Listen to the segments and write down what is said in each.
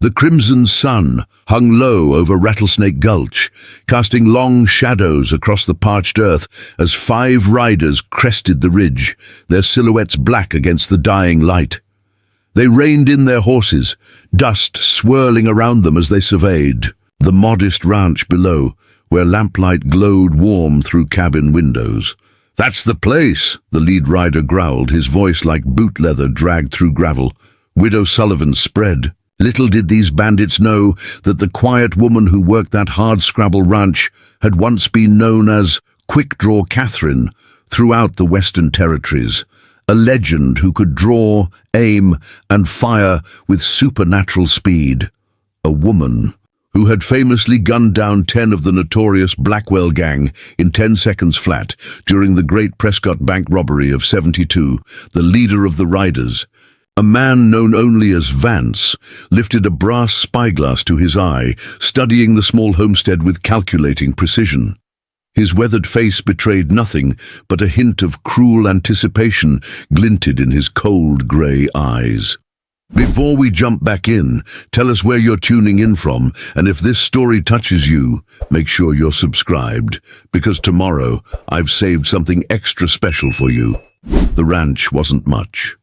The crimson sun hung low over Rattlesnake Gulch, casting long shadows across the parched earth as 5 riders crested the ridge, their silhouettes black against the dying light. They reined in their horses, dust swirling around them as they surveyed the modest ranch below, where lamplight glowed warm through cabin windows. "That's the place," the lead rider growled, his voice like boot leather dragged through gravel. Widow Sullivan spread. Little did these bandits know that the quiet woman who worked that hardscrabble ranch had once been known as Quick Draw Catherine throughout the Western Territories, a legend who could draw, aim, and fire with supernatural speed. A woman who had famously gunned down 10 of the notorious Blackwell gang in 10 seconds flat during the Great Prescott Bank robbery of '72, the leader of the Riders. A man known only as Vance lifted a brass spyglass to his eye, studying the small homestead with calculating precision. His weathered face betrayed nothing, but a hint of cruel anticipation glinted in his cold grey eyes. Before we jump back in, tell us where you're tuning in from, and if this story touches you, make sure you're subscribed, because tomorrow I've saved something extra special for you. The ranch wasn't much.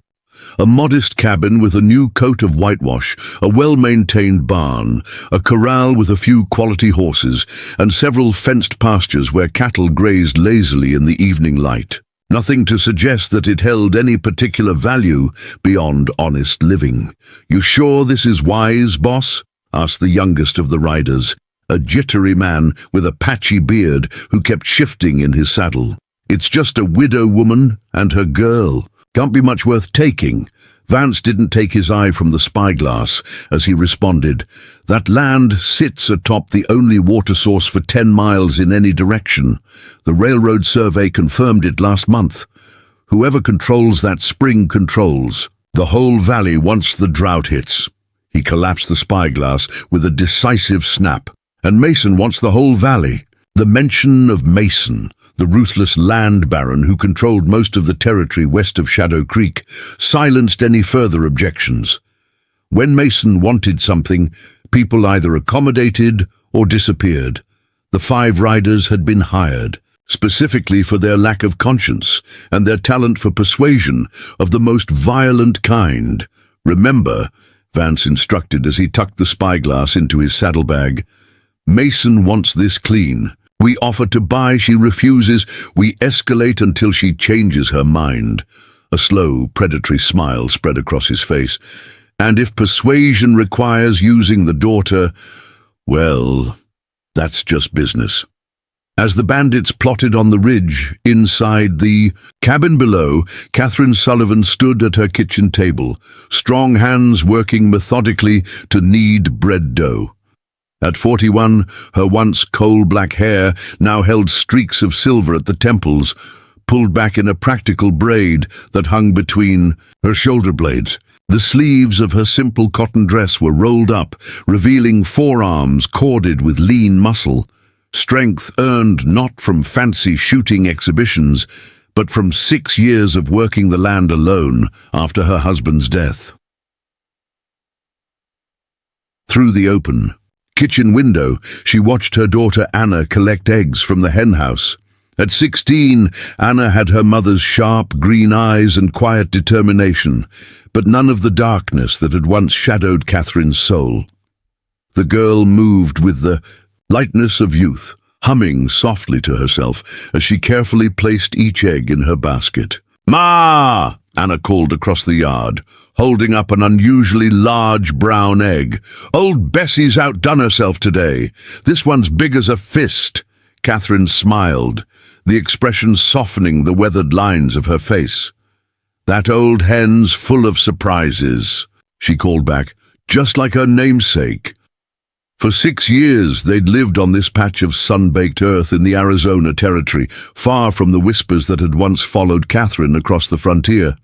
A modest cabin with a new coat of whitewash, a well-maintained barn, a corral with a few quality horses, and several fenced pastures where cattle grazed lazily in the evening light. Nothing to suggest that it held any particular value beyond honest living. "You sure this is wise, boss?" asked the youngest of the riders, a jittery man with a patchy beard who kept shifting in his saddle. "It's just a widow woman and her girl. Can't be much worth taking." Vance didn't take his eye from the spyglass as he responded, "That land sits atop the only water source for 10 miles in any direction. The railroad survey confirmed it last month. Whoever controls that spring controls the whole valley once the drought hits." He collapsed the spyglass with a decisive snap. "And Mason wants the whole valley." The mention of Mason, the ruthless land baron who controlled most of the territory west of Shadow Creek, silenced any further objections. When Mason wanted something, people either accommodated or disappeared. The 5 riders had been hired, specifically for their lack of conscience and their talent for persuasion of the most violent kind. "Remember," Vance instructed as he tucked the spyglass into his saddlebag, "Mason wants this clean. We offer to buy, she refuses. We escalate until she changes her mind." A slow, predatory smile spread across his face. "And if persuasion requires using the daughter, well, that's just business." As the bandits plotted on the ridge inside the cabin below, Catherine Sullivan stood at her kitchen table, strong hands working methodically to knead bread dough. At 41, her once coal-black hair now held streaks of silver at the temples, pulled back in a practical braid that hung between her shoulder blades. The sleeves of her simple cotton dress were rolled up, revealing forearms corded with lean muscle, strength earned not from fancy shooting exhibitions, but from 6 years of working the land alone after her husband's death. Through the open kitchen window, she watched her daughter Anna collect eggs from the henhouse. At 16, Anna had her mother's sharp green eyes and quiet determination, but none of the darkness that had once shadowed Catherine's soul. The girl moved with the lightness of youth, humming softly to herself as she carefully placed each egg in her basket. "Ma!" Anna called across the yard, holding up an unusually large brown egg. "Old Bessie's outdone herself today. This one's big as a fist." Catherine smiled, the expression softening the weathered lines of her face. "That old hen's full of surprises," she called back, "just like her namesake." For 6 years they'd lived on this patch of sun-baked earth in the Arizona territory, far from the whispers that had once followed Catherine across the frontier.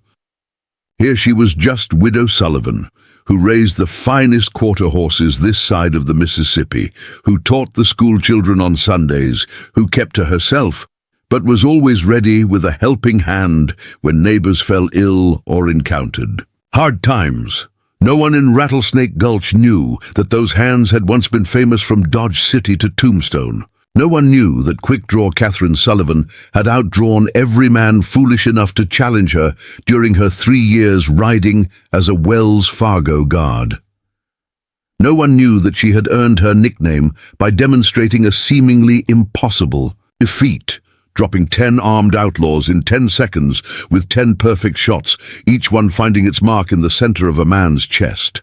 Here she was just Widow Sullivan, who raised the finest quarter horses this side of the Mississippi, who taught the school children on Sundays, who kept to herself, but was always ready with a helping hand when neighbors fell ill or encountered hard times. No one in Rattlesnake Gulch knew that those hands had once been famous from Dodge City to Tombstone. No one knew that quick-draw Catherine Sullivan had outdrawn every man foolish enough to challenge her during her 3 years riding as a Wells Fargo guard. No one knew that she had earned her nickname by demonstrating a seemingly impossible defeat, dropping 10 armed outlaws in 10 seconds with 10 perfect shots, each one finding its mark in the center of a man's chest.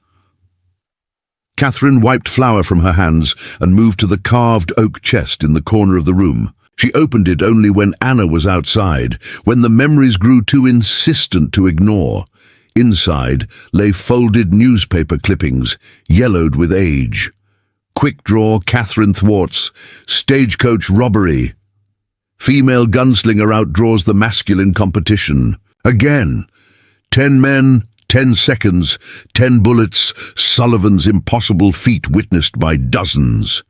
Catherine wiped flour from her hands and moved to the carved oak chest in the corner of the room. She opened it only when Anna was outside, when the memories grew too insistent to ignore. Inside lay folded newspaper clippings, yellowed with age. Quick-draw Catherine thwarts, stagecoach robbery. Female gunslinger outdraws the masculine competition. Again, 10 men, 10 seconds, 10 bullets, Sullivan's impossible feat witnessed by dozens.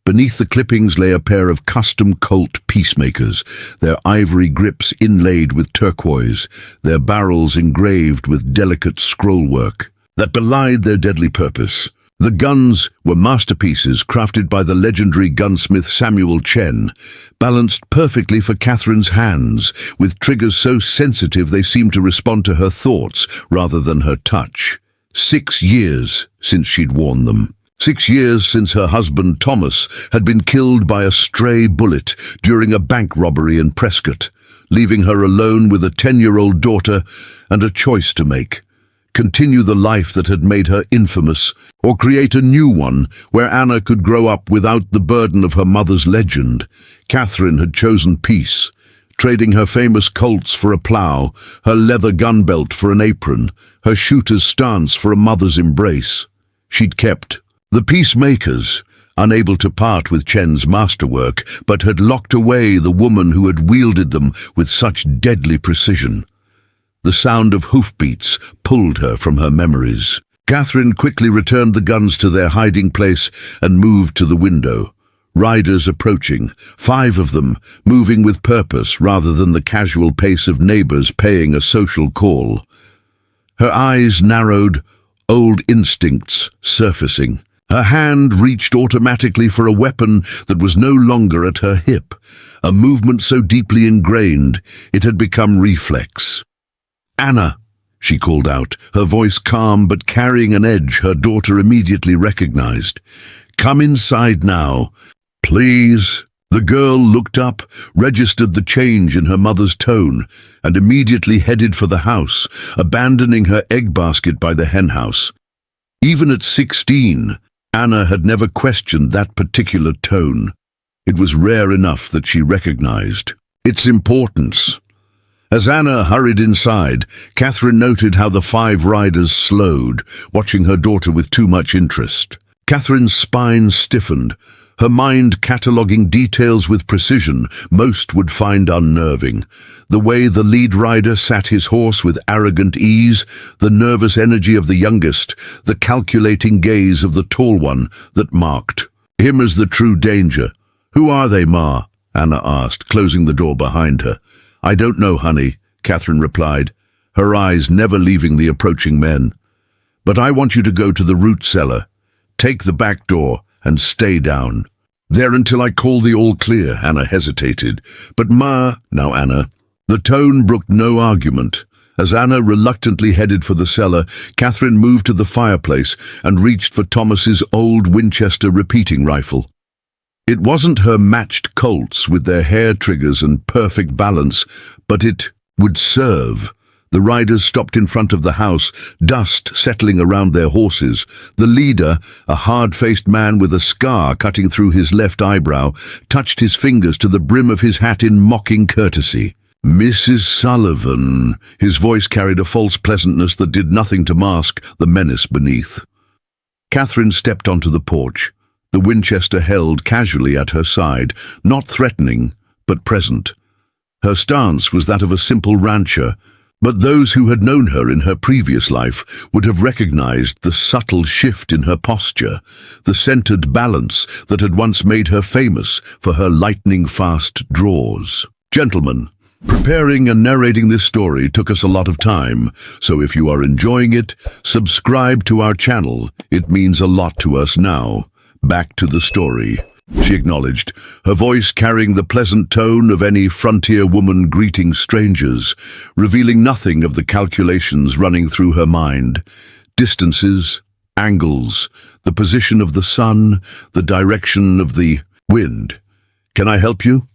Beneath the clippings lay a pair of custom Colt peacemakers, their ivory grips inlaid with turquoise, their barrels engraved with delicate scrollwork that belied their deadly purpose. The guns were masterpieces crafted by the legendary gunsmith Samuel Chen, balanced perfectly for Catherine's hands, with triggers so sensitive they seemed to respond to her thoughts rather than her touch. 6 years since she'd worn them. 6 years since her husband Thomas had been killed by a stray bullet during a bank robbery in Prescott, leaving her alone with a 10-year-old daughter and a choice to make. Continue the life that had made her infamous, or create a new one where Anna could grow up without the burden of her mother's legend. Catherine had chosen peace, trading her famous Colts for a plow, her leather gun belt for an apron, her shooter's stance for a mother's embrace. She'd kept the peacemakers, unable to part with Chen's masterwork, but had locked away the woman who had wielded them with such deadly precision. The sound of hoofbeats pulled her from her memories. Catherine quickly returned the guns to their hiding place and moved to the window. Riders approaching, 5 of them, moving with purpose rather than the casual pace of neighbors paying a social call. Her eyes narrowed, old instincts surfacing. Her hand reached automatically for a weapon that was no longer at her hip, a movement so deeply ingrained it had become reflex. "Anna," she called out, her voice calm but carrying an edge her daughter immediately recognized. "Come inside now, please." The girl looked up, registered the change in her mother's tone, and immediately headed for the house, abandoning her egg basket by the henhouse. Even at 16, Anna had never questioned that particular tone. It was rare enough that she recognized its importance. As Anna hurried inside, Catherine noted how the 5 riders slowed, watching her daughter with too much interest. Catherine's spine stiffened, her mind cataloguing details with precision most would find unnerving. The way the lead rider sat his horse with arrogant ease, the nervous energy of the youngest, the calculating gaze of the tall one that marked him as the true danger. "Who are they, Ma?" Anna asked, closing the door behind her. "I don't know, honey," Catherine replied, her eyes never leaving the approaching men. "But I want you to go to the root cellar. Take the back door and stay down." "There until I call the all clear," Anna hesitated. "But Ma..." "Now, Anna." The tone brooked no argument. As Anna reluctantly headed for the cellar, Catherine moved to the fireplace and reached for Thomas's old Winchester repeating rifle. It wasn't her matched Colts with their hair triggers and perfect balance, but it would serve. The riders stopped in front of the house, dust settling around their horses. The leader, a hard-faced man with a scar cutting through his left eyebrow, touched his fingers to the brim of his hat in mocking courtesy. "Mrs. Sullivan." His voice carried a false pleasantness that did nothing to mask the menace beneath. Catherine stepped onto the porch, the Winchester held casually at her side, not threatening, but present. Her stance was that of a simple rancher, but those who had known her in her previous life would have recognized the subtle shift in her posture, the centered balance that had once made her famous for her lightning-fast draws. "Gentlemen," Preparing and narrating this story took us a lot of time, so if you are enjoying it, subscribe to our channel. It means a lot to us now. Back to the story, she acknowledged, her voice carrying the pleasant tone of any frontier woman greeting strangers, revealing nothing of the calculations running through her mind. Distances, angles, the position of the sun, the direction of the wind. "Can I help you?"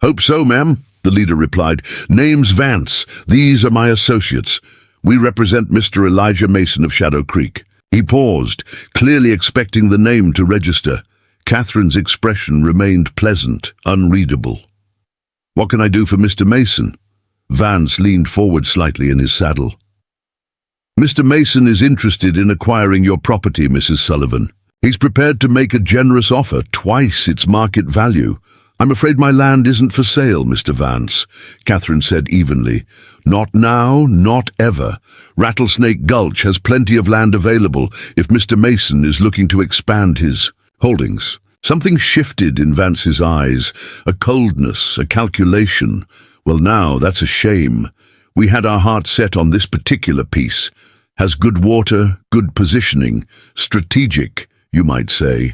"Hope so, ma'am," the leader replied. "Name's Vance. These are my associates. We represent Mr. Elijah Mason of Shadow Creek." He paused, clearly expecting the name to register. Catherine's expression remained pleasant, unreadable. "What can I do for Mr. Mason?" Vance leaned forward slightly in his saddle. "Mr. Mason is interested in acquiring your property, Mrs. Sullivan. He's prepared to make a generous offer, twice its market value." "I'm afraid my land isn't for sale, Mr. Vance," Catherine said evenly. "Not now, not ever. Rattlesnake Gulch has plenty of land available if Mr. Mason is looking to expand his holdings." Something shifted in Vance's eyes, a coldness, a calculation. "Well, now, that's a shame. We had our heart set on this particular piece. Has good water, good positioning, strategic, you might say."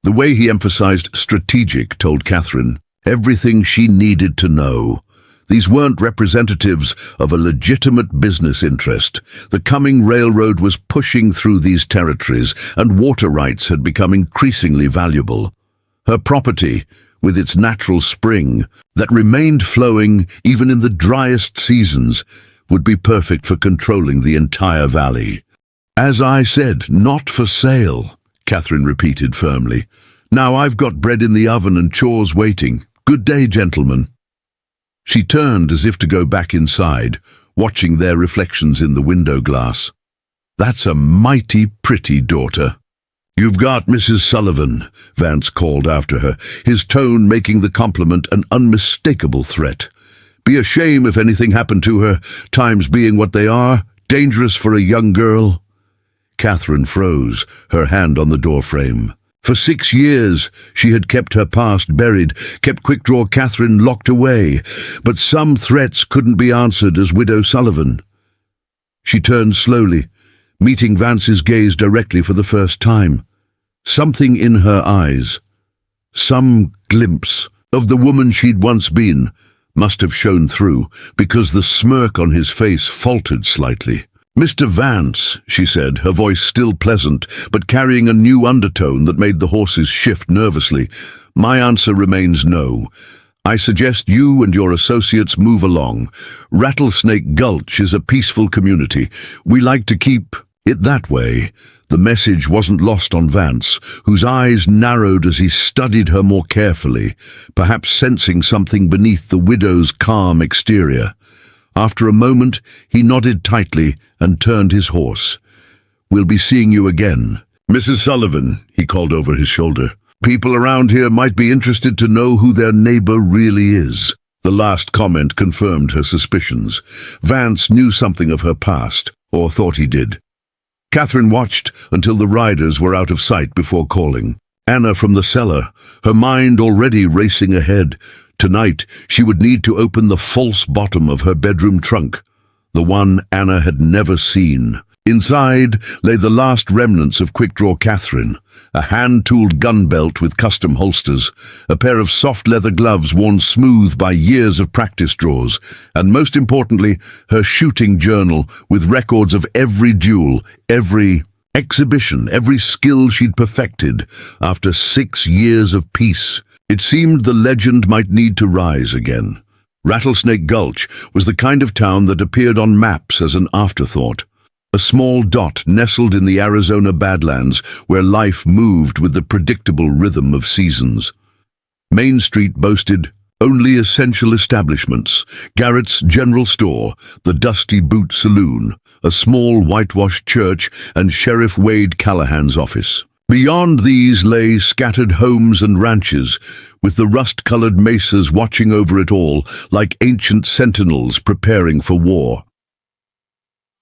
The way he emphasized strategic told Catherine everything she needed to know. These weren't representatives of a legitimate business interest. The coming railroad was pushing through these territories, and water rights had become increasingly valuable. Her property, with its natural spring, that remained flowing even in the driest seasons, would be perfect for controlling the entire valley. "As I said, not for sale," Catherine repeated firmly. "Now I've got bread in the oven and chores waiting. Good day, gentlemen." She turned as if to go back inside, watching their reflections in the window glass. "That's a mighty pretty daughter." "You've got Mrs. Sullivan," Vance called after her, his tone making the compliment an unmistakable threat. "Be a shame if anything happened to her, times being what they are, dangerous for a young girl." Catherine froze, her hand on the doorframe. For 6 years she had kept her past buried, kept Quickdraw Catherine locked away, but some threats couldn't be answered as Widow Sullivan. She turned slowly, meeting Vance's gaze directly for the first time. Something in her eyes, some glimpse of the woman she'd once been, must have shone through, because the smirk on his face faltered slightly. "Mr. Vance," she said, her voice still pleasant, but carrying a new undertone that made the horses shift nervously, "my answer remains no. I suggest you and your associates move along. Rattlesnake Gulch is a peaceful community. We like to keep it that way." The message wasn't lost on Vance, whose eyes narrowed as he studied her more carefully, perhaps sensing something beneath the widow's calm exterior. After a moment, he nodded tightly and turned his horse. "We'll be seeing you again. Mrs. Sullivan," he called over his shoulder. "People around here might be interested to know who their neighbor really is." The last comment confirmed her suspicions. Vance knew something of her past, or thought he did. Catherine watched until the riders were out of sight before calling. Anna from the cellar, her mind already racing ahead. Tonight, she would need to open the false bottom of her bedroom trunk, the one Anna had never seen. Inside lay the last remnants of Quickdraw Catherine, a hand-tooled gun belt with custom holsters, a pair of soft leather gloves worn smooth by years of practice draws, and most importantly, her shooting journal with records of every duel, every exhibition, every skill she'd perfected after 6 years of peace. It seemed the legend might need to rise again. Rattlesnake Gulch was the kind of town that appeared on maps as an afterthought. A small dot nestled in the Arizona Badlands where life moved with the predictable rhythm of seasons. Main Street boasted only essential establishments: Garrett's General Store, the Dusty Boot Saloon, a small whitewashed church, and Sheriff Wade Callahan's office. Beyond these lay scattered homes and ranches, with the rust-colored mesas watching over it all like ancient sentinels preparing for war.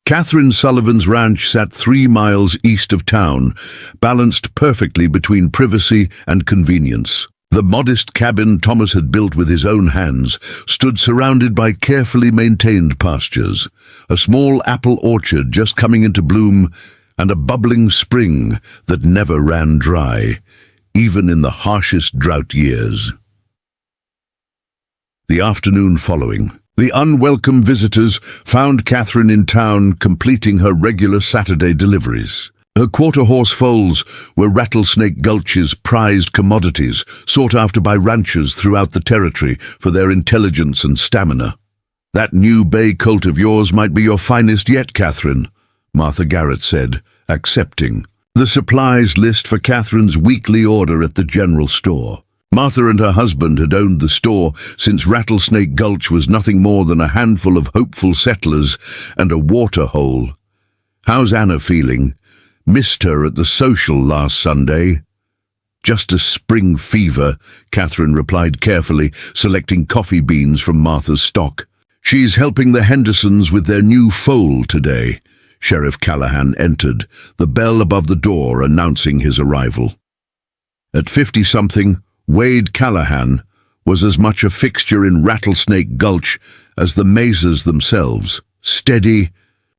Catherine Sullivan's ranch sat 3 miles east of town, balanced perfectly between privacy and convenience. The modest cabin Thomas had built with his own hands stood surrounded by carefully maintained pastures, a small apple orchard just coming into bloom, and a bubbling spring that never ran dry, even in the harshest drought years. The afternoon following, the unwelcome visitors found Catherine in town completing her regular Saturday deliveries. Her quarter-horse foals were Rattlesnake Gulch's prized commodities, sought after by ranchers throughout the territory for their intelligence and stamina. "That new bay colt of yours might be your finest yet, Catherine," Martha Garrett said, accepting the supplies list for Catherine's weekly order at the general store. Martha and her husband had owned the store since Rattlesnake Gulch was nothing more than a handful of hopeful settlers and a water hole. "How's Anna feeling? Missed her at the social last Sunday." "Just a spring fever," Catherine replied carefully, selecting coffee beans from Martha's stock. "She's helping the Hendersons with their new foal today." Sheriff Callahan entered, the bell above the door announcing his arrival. At 50-something, Wade Callahan was as much a fixture in Rattlesnake Gulch as the Mazes themselves, steady,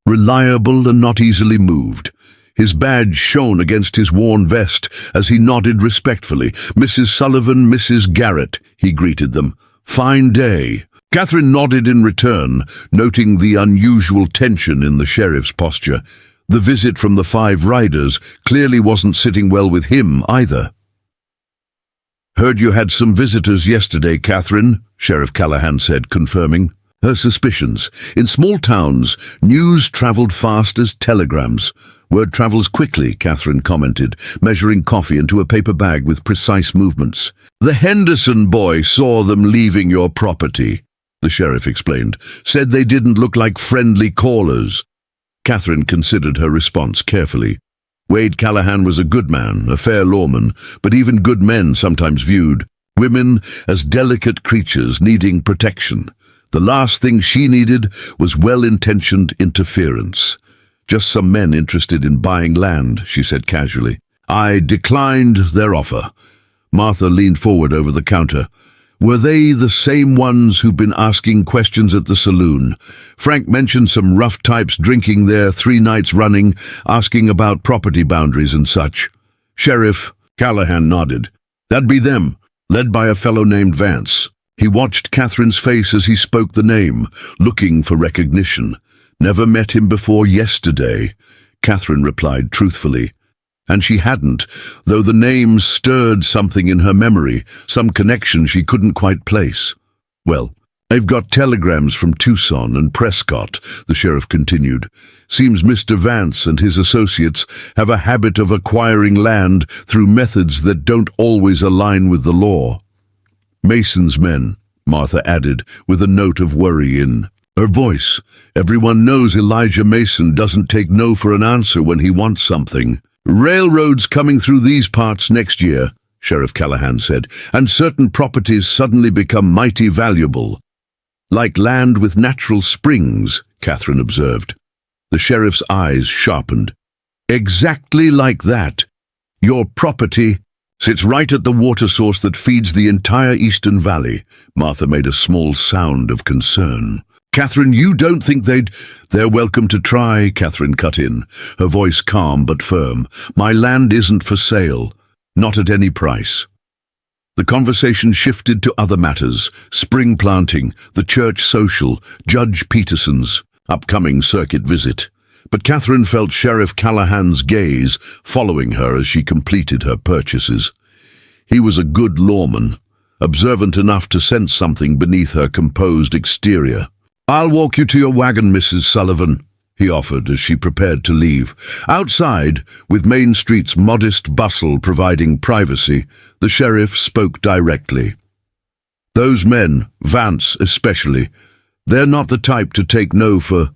reliable and not easily moved. His badge shone against his worn vest as he nodded respectfully. "Mrs. Sullivan, Mrs. Garrett," he greeted them. "Fine day." Catherine nodded in return, noting the unusual tension in the sheriff's posture. The visit from the 5 riders clearly wasn't sitting well with him either. "Heard you had some visitors yesterday, Catherine," Sheriff Callahan said, confirming her suspicions. "In small towns, news traveled fast as telegrams." "Word travels quickly," Catherine commented, measuring coffee into a paper bag with precise movements. "The Henderson boy saw them leaving your property," the sheriff explained. "Said they didn't look like friendly callers." Catherine considered her response carefully. Wade Callahan was a good man, a fair lawman, but even good men sometimes viewed women as delicate creatures needing protection. The last thing she needed was well-intentioned interference. "Just some men interested in buying land," she said casually. "I declined their offer." Martha leaned forward over the counter. "Were they the same ones who've been asking questions at the saloon? Frank mentioned some rough types drinking there 3 nights running, asking about property boundaries and such." Sheriff Callahan nodded. "That'd be them, led by a fellow named Vance." He watched Catherine's face as he spoke the name, looking for recognition. "Never met him before yesterday," Catherine replied truthfully. And she hadn't, though the name stirred something in her memory, some connection she couldn't quite place. "Well, I've got telegrams from Tucson and Prescott," the sheriff continued. "Seems Mr. Vance and his associates have a habit of acquiring land through methods that don't always align with the law." "Mason's men," Martha added, with a note of worry in her voice. "Everyone knows Elijah Mason doesn't take no for an answer when he wants something." "Railroads coming through these parts next year," Sheriff Callahan said, "and certain properties suddenly become mighty valuable." "Like land with natural springs," Catherine observed. The sheriff's eyes sharpened. "Exactly like that. Your property sits right at the water source that feeds the entire Eastern Valley." Martha made a small sound of concern. "Catherine, you don't think they're welcome to try," Catherine cut in, her voice calm but firm. "My land isn't for sale, not at any price." The conversation shifted to other matters: spring planting, the church social, Judge Peterson's upcoming circuit visit. But Catherine felt Sheriff Callahan's gaze following her as she completed her purchases. He was a good lawman, observant enough to sense something beneath her composed exterior. "I'll walk you to your wagon, Mrs. Sullivan," he offered as she prepared to leave. Outside, with Main Street's modest bustle providing privacy, the sheriff spoke directly. "Those men, Vance especially, they're not the type to take no for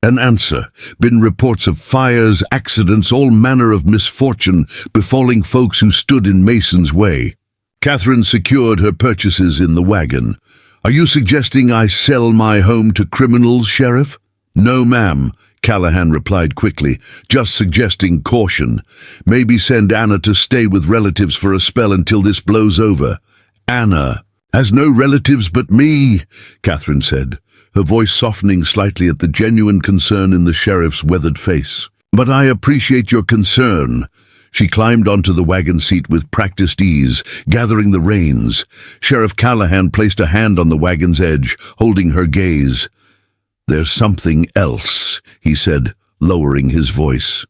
an answer. Been reports of fires, accidents, all manner of misfortune befalling folks who stood in Mason's way." Catherine secured her purchases in the wagon. "Are you suggesting I sell my home to criminals, Sheriff?" "No, ma'am," Callahan replied quickly, "just suggesting caution. Maybe send Anna to stay with relatives for a spell until this blows over. Anna has no relatives but me, Catherine said, her voice softening slightly at the genuine concern in the sheriff's weathered face. But I appreciate your concern. She climbed onto the wagon seat with practiced ease, gathering the reins. Sheriff Callahan placed a hand on the wagon's edge, holding her gaze. There's something else, he said, lowering his voice.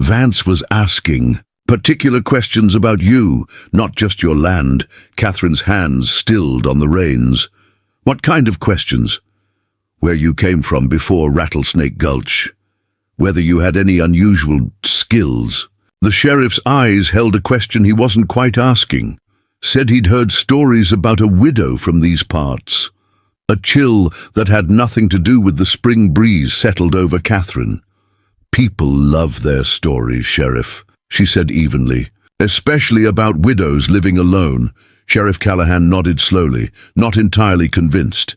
Vance was asking particular questions about you, not just your land. Catherine's hands stilled on the reins. What kind of questions? Where you came from before Rattlesnake Gulch. Whether you had any unusual skills. The sheriff's eyes held a question he wasn't quite asking. Said he'd heard stories about a widow from these parts. A chill that had nothing to do with the spring breeze settled over Catherine. People love their stories, Sheriff, she said evenly. Especially about widows living alone. Sheriff Callahan nodded slowly, not entirely convinced.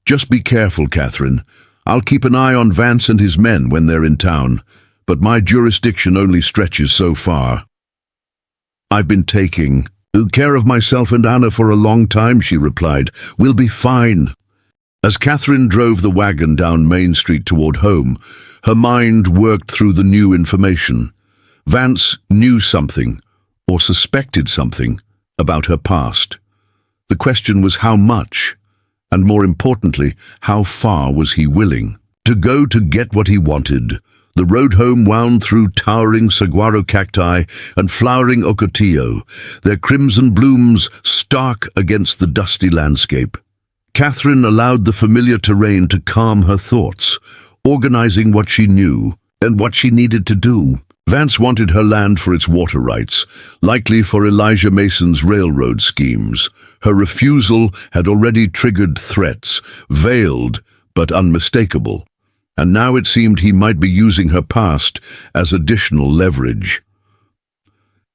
Just be careful, Catherine. I'll keep an eye on Vance and his men when they're in town, but my jurisdiction only stretches so far. I've been taking care of myself and Anna for a long time, she replied. We'll be fine. As Catherine drove the wagon down Main Street toward home, her mind worked through the new information. Vance knew something, or suspected something, about her past. The question was how much, and more importantly, how far was he willing to go to get what he wanted? The road home wound through towering saguaro cacti and flowering ocotillo, their crimson blooms stark against the dusty landscape. Catherine allowed the familiar terrain to calm her thoughts, organizing what she knew and what she needed to do. Vance wanted her land for its water rights, likely for Elijah Mason's railroad schemes. Her refusal had already triggered threats, veiled but unmistakable, and now it seemed he might be using her past as additional leverage.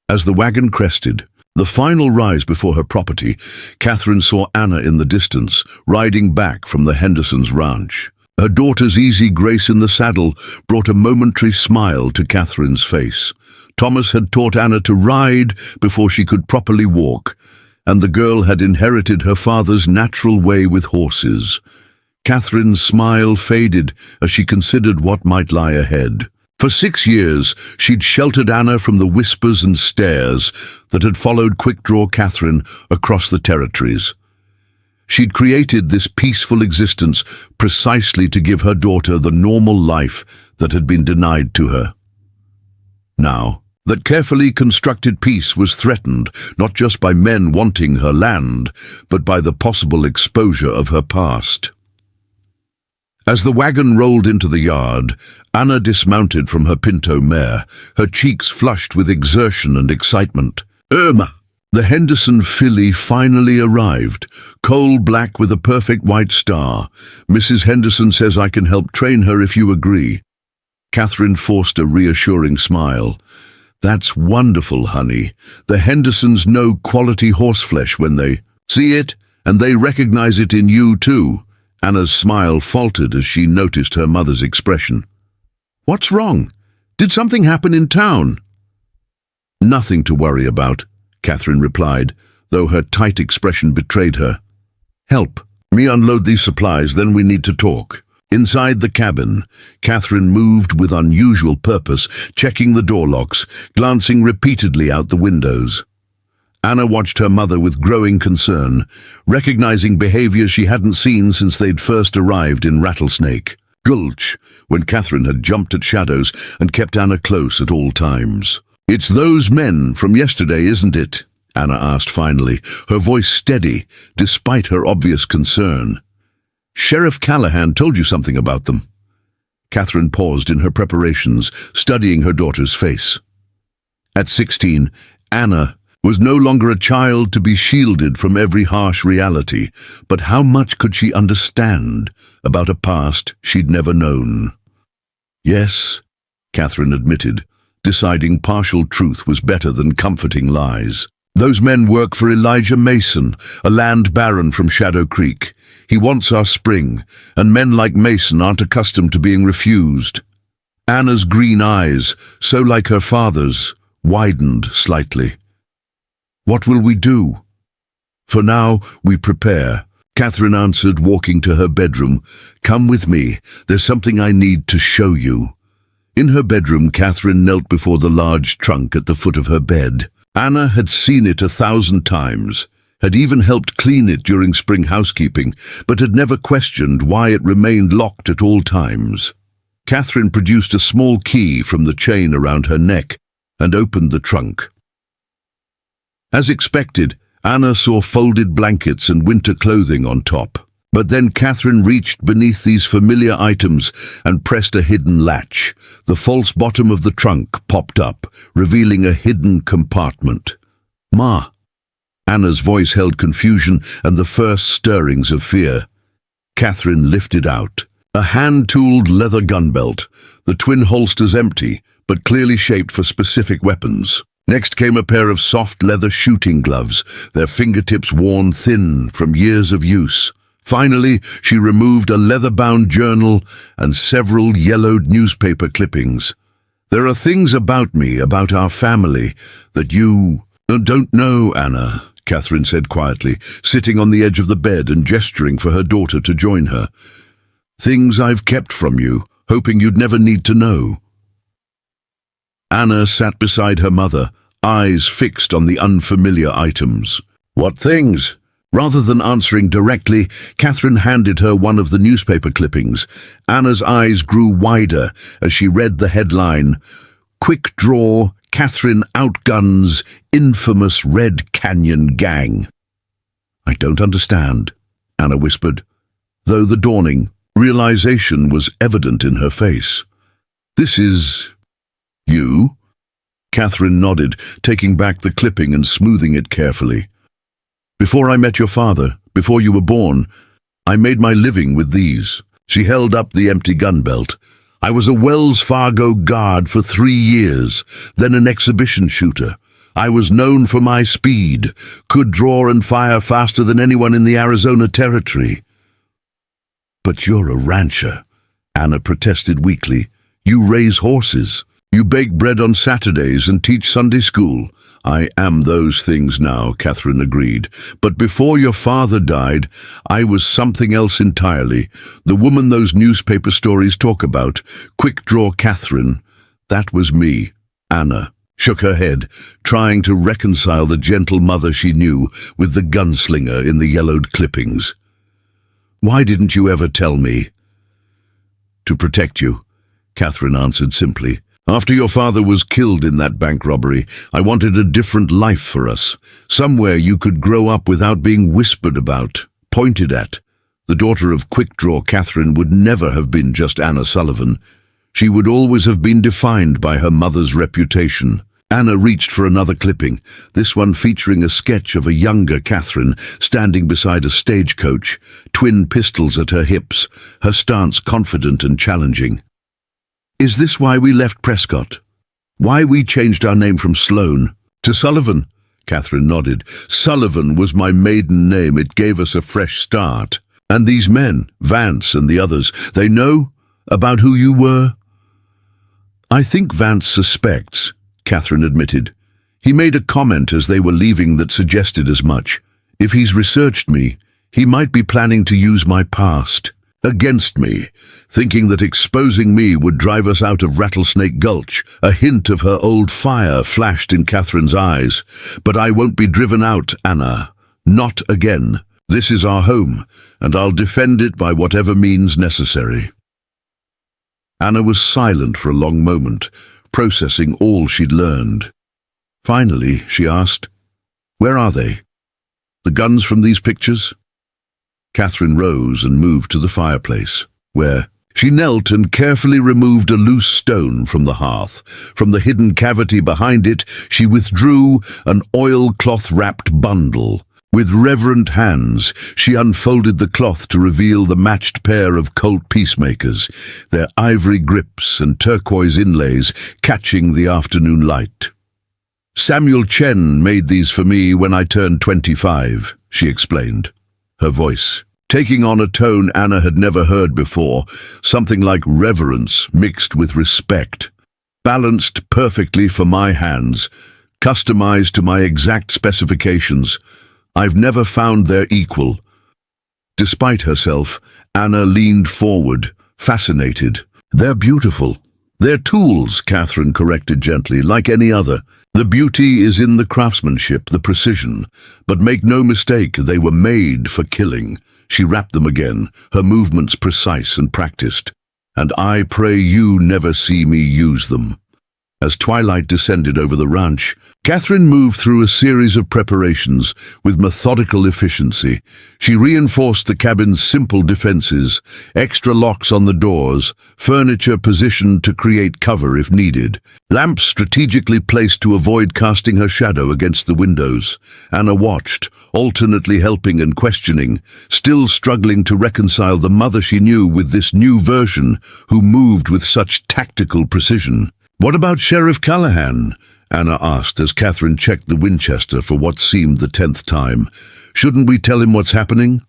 As the wagon crested, the final rise before her property, Catherine saw Anna in the distance, riding back from the Hendersons' ranch. Her daughter's easy grace in the saddle brought a momentary smile to Catherine's face. Thomas had taught Anna to ride before she could properly walk, and the girl had inherited her father's natural way with horses. Catherine's smile faded as she considered what might lie ahead. For 6 years, she'd sheltered Anna from the whispers and stares that had followed quick-draw Catherine across the territories. She'd created this peaceful existence precisely to give her daughter the normal life that had been denied to her. Now, that carefully constructed peace was threatened not just by men wanting her land, but by the possible exposure of her past. As the wagon rolled into the yard, Anna dismounted from her pinto mare, her cheeks flushed with exertion and excitement. Irma! The Henderson filly finally arrived, coal-black with a perfect white star. Mrs. Henderson says I can help train her if you agree. Catherine forced a reassuring smile. That's wonderful, honey. The Hendersons know quality horseflesh when they see it, and they recognize it in you too. Anna's smile faltered as she noticed her mother's expression. What's wrong? Did something happen in town? Nothing to worry about, Catherine replied, though her tight expression betrayed her. Help me unload these supplies, then we need to talk. Inside the cabin, Catherine moved with unusual purpose, checking the door locks, glancing repeatedly out the windows. Anna watched her mother with growing concern, recognizing behavior she hadn't seen since they'd first arrived in Rattlesnake Gulch, when Catherine had jumped at shadows and kept Anna close at all times. It's those men from yesterday, isn't it? Anna asked finally, her voice steady, despite her obvious concern. Sheriff Callahan told you something about them. Catherine paused in her preparations, studying her daughter's face. At 16, Anna was no longer a child to be shielded from every harsh reality, but how much could she understand about a past she'd never known? Yes, Catherine admitted, deciding partial truth was better than comforting lies. Those men work for Elijah Mason, a land baron from Shadow Creek. He wants our spring, and men like Mason aren't accustomed to being refused. Anna's green eyes, so like her father's, widened slightly. What will we do? For now, we prepare. Catherine answered, walking to her bedroom. Come with me. There's something I need to show you. In her bedroom, Catherine knelt before the large trunk at the foot of her bed. Anna had seen it 1,000 times, had even helped clean it during spring housekeeping, but had never questioned why it remained locked at all times. Catherine produced a small key from the chain around her neck and opened the trunk. As expected, Anna saw folded blankets and winter clothing on top. But then Catherine reached beneath these familiar items and pressed a hidden latch. The false bottom of the trunk popped up, revealing a hidden compartment. Ma! Anna's voice held confusion and the first stirrings of fear. Catherine lifted out a hand-tooled leather gun belt, the twin holsters empty, but clearly shaped for specific weapons. Next came a pair of soft leather shooting gloves, their fingertips worn thin from years of use. Finally, she removed a leather-bound journal and several yellowed newspaper clippings. There are things about me, about our family, that you don't know, Anna, Catherine said quietly, sitting on the edge of the bed and gesturing for her daughter to join her. Things I've kept from you, hoping you'd never need to know. Anna sat beside her mother, eyes fixed on the unfamiliar items. What things? Rather than answering directly, Catherine handed her one of the newspaper clippings. Anna's eyes grew wider as she read the headline, "Quick Draw, Catherine Outguns Infamous Red Canyon Gang." I don't understand, Anna whispered, though the dawning realization was evident in her face. This is you? Catherine nodded, taking back the clipping and smoothing it carefully. Before I met your father, before you were born, I made my living with these. She held up the empty gun belt. I was a Wells Fargo guard for 3 years, then an exhibition shooter. I was known for my speed, could draw and fire faster than anyone in the Arizona Territory. But you're a rancher, Anna protested weakly. You raise horses. You bake bread on Saturdays and teach Sunday school. I am those things now, Catherine agreed. But before your father died, I was something else entirely. The woman those newspaper stories talk about, Quick Draw Catherine. That was me. Anna shook her head, trying to reconcile the gentle mother she knew with the gunslinger in the yellowed clippings. Why didn't you ever tell me? To protect you, Catherine answered simply. After your father was killed in that bank robbery, I wanted a different life for us. Somewhere you could grow up without being whispered about, pointed at. The daughter of Quick Draw Catherine would never have been just Anna Sullivan. She would always have been defined by her mother's reputation. Anna reached for another clipping, this one featuring a sketch of a younger Catherine standing beside a stagecoach, twin pistols at her hips, her stance confident and challenging. Is this why we left Prescott? Why we changed our name from Sloan to Sullivan? Catherine nodded. Sullivan was my maiden name. It gave us a fresh start. And these men, Vance and the others, they know about who you were? I think Vance suspects, Catherine admitted. He made a comment as they were leaving that suggested as much. If he's researched me, he might be planning to use my past against me, thinking that exposing me would drive us out of Rattlesnake Gulch. A hint of her old fire flashed in Catherine's eyes. But I won't be driven out, Anna. Not again. This is our home, and I'll defend it by whatever means necessary. Anna was silent for a long moment, processing all she'd learned. Finally, she asked, "Where are they? The guns from these pictures?" Catherine rose and moved to the fireplace, where she knelt and carefully removed a loose stone from the hearth. From the hidden cavity behind it, she withdrew an oilcloth-wrapped bundle. With reverent hands, she unfolded the cloth to reveal the matched pair of Colt peacemakers, their ivory grips and turquoise inlays catching the afternoon light. Samuel Chen made these for me when I turned 25, she explained, her voice taking on a tone Anna had never heard before, something like reverence mixed with respect. Balanced perfectly for my hands, customized to my exact specifications. I've never found their equal." Despite herself, Anna leaned forward, fascinated. "They're beautiful. They're tools," Catherine corrected gently, "like any other. The beauty is in the craftsmanship, the precision. But make no mistake, they were made for killing." She wrapped them again, her movements precise and practiced. "And I pray you never see me use them." As twilight descended over the ranch, Catherine moved through a series of preparations with methodical efficiency. She reinforced the cabin's simple defenses, extra locks on the doors, furniture positioned to create cover if needed, lamps strategically placed to avoid casting her shadow against the windows. Anna watched, alternately helping and questioning, still struggling to reconcile the mother she knew with this new version who moved with such tactical precision. "What about Sheriff Callahan?" Anna asked as Catherine checked the Winchester for what seemed the 10th time. "Shouldn't we tell him what's happening?"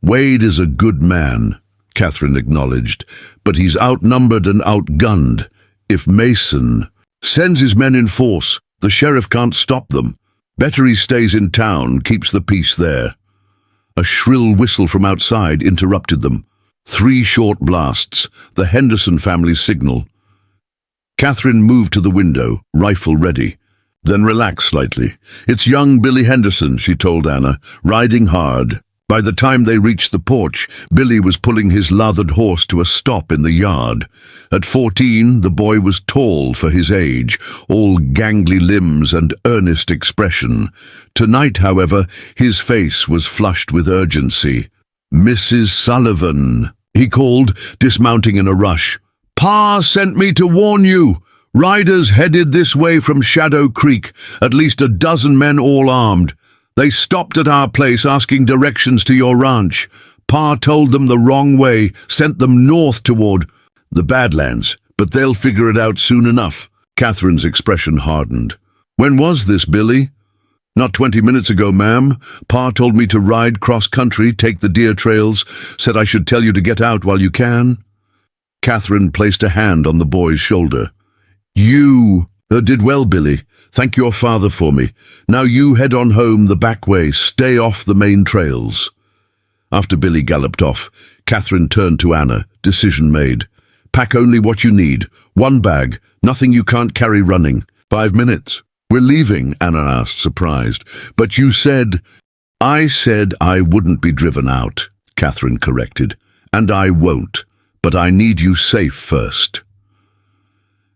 "Wade is a good man," Catherine acknowledged, "but he's outnumbered and outgunned. If Mason sends his men in force, the sheriff can't stop them. Better he stays in town, keeps the peace there." A shrill whistle from outside interrupted them. 3 short blasts, the Henderson family's signal. Catherine moved to the window, rifle ready, then relaxed slightly. "It's young Billy Henderson," she told Anna, "riding hard." By the time they reached the porch, Billy was pulling his lathered horse to a stop in the yard. At 14, the boy was tall for his age, all gangly limbs and earnest expression. Tonight, however, his face was flushed with urgency. "Mrs. Sullivan," he called, dismounting in a rush. "Pa sent me to warn you. Riders headed this way from Shadow Creek, at least 12 men all armed. They stopped at our place asking directions to your ranch. Pa told them the wrong way, sent them north toward the Badlands, but they'll figure it out soon enough." Catherine's expression hardened. "When was this, Billy?" "Not 20 minutes ago, ma'am. Pa told me to ride cross-country, take the deer trails, said I should tell you to get out while you can." Catherine placed a hand on the boy's shoulder. "You did well, Billy. Thank your father for me. Now you head on home the back way. Stay off the main trails." After Billy galloped off, Catherine turned to Anna, decision made. "Pack only what you need. 1 bag, nothing you can't carry running. 5 minutes. "We're leaving?" Anna asked, surprised. "But you said—" "I said I wouldn't be driven out," Catherine corrected. "And I won't. But I need you safe first."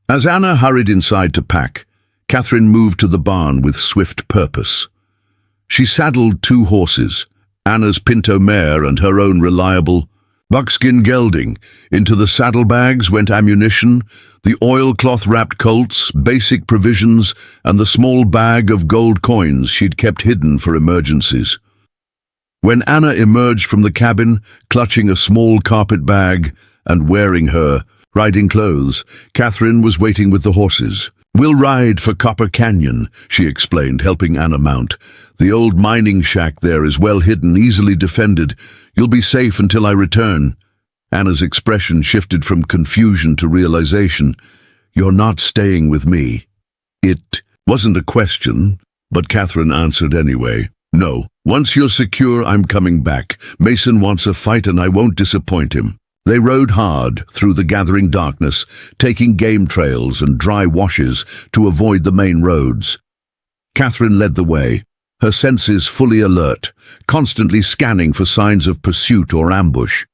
As Anna hurried inside to pack, Catherine moved to the barn with swift purpose. She saddled 2 horses, Anna's pinto mare and her own reliable buckskin gelding. Into the saddlebags went ammunition, the oilcloth-wrapped Colts, basic provisions, and the small bag of gold coins she'd kept hidden for emergencies. When Anna emerged from the cabin, clutching a small carpet bag and wearing her riding clothes, Catherine was waiting with the horses. "We'll ride for Copper Canyon," she explained, helping Anna mount. "The old mining shack there is well hidden, easily defended. You'll be safe until I return." Anna's expression shifted from confusion to realization. "You're not staying with me." It wasn't a question, but Catherine answered anyway. "No. Once you're secure, I'm coming back. Mason wants a fight and I won't disappoint him." They rode hard through the gathering darkness, taking game trails and dry washes to avoid the main roads. Catherine led the way, her senses fully alert, constantly scanning for signs of pursuit or ambush.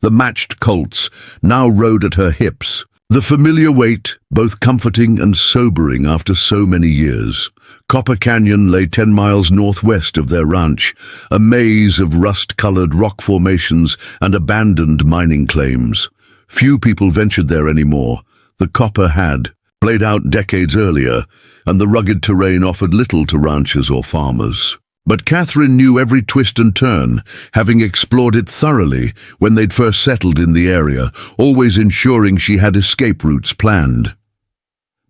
The matched Colts now rode at her hips, the familiar weight both comforting and sobering after so many years. Copper Canyon lay 10 miles northwest of their ranch, a maze of rust-colored rock formations and abandoned mining claims. Few people ventured there anymore. The copper had played out decades earlier, and the rugged terrain offered little to ranchers or farmers. But Catherine knew every twist and turn, having explored it thoroughly when they'd first settled in the area, always ensuring she had escape routes planned.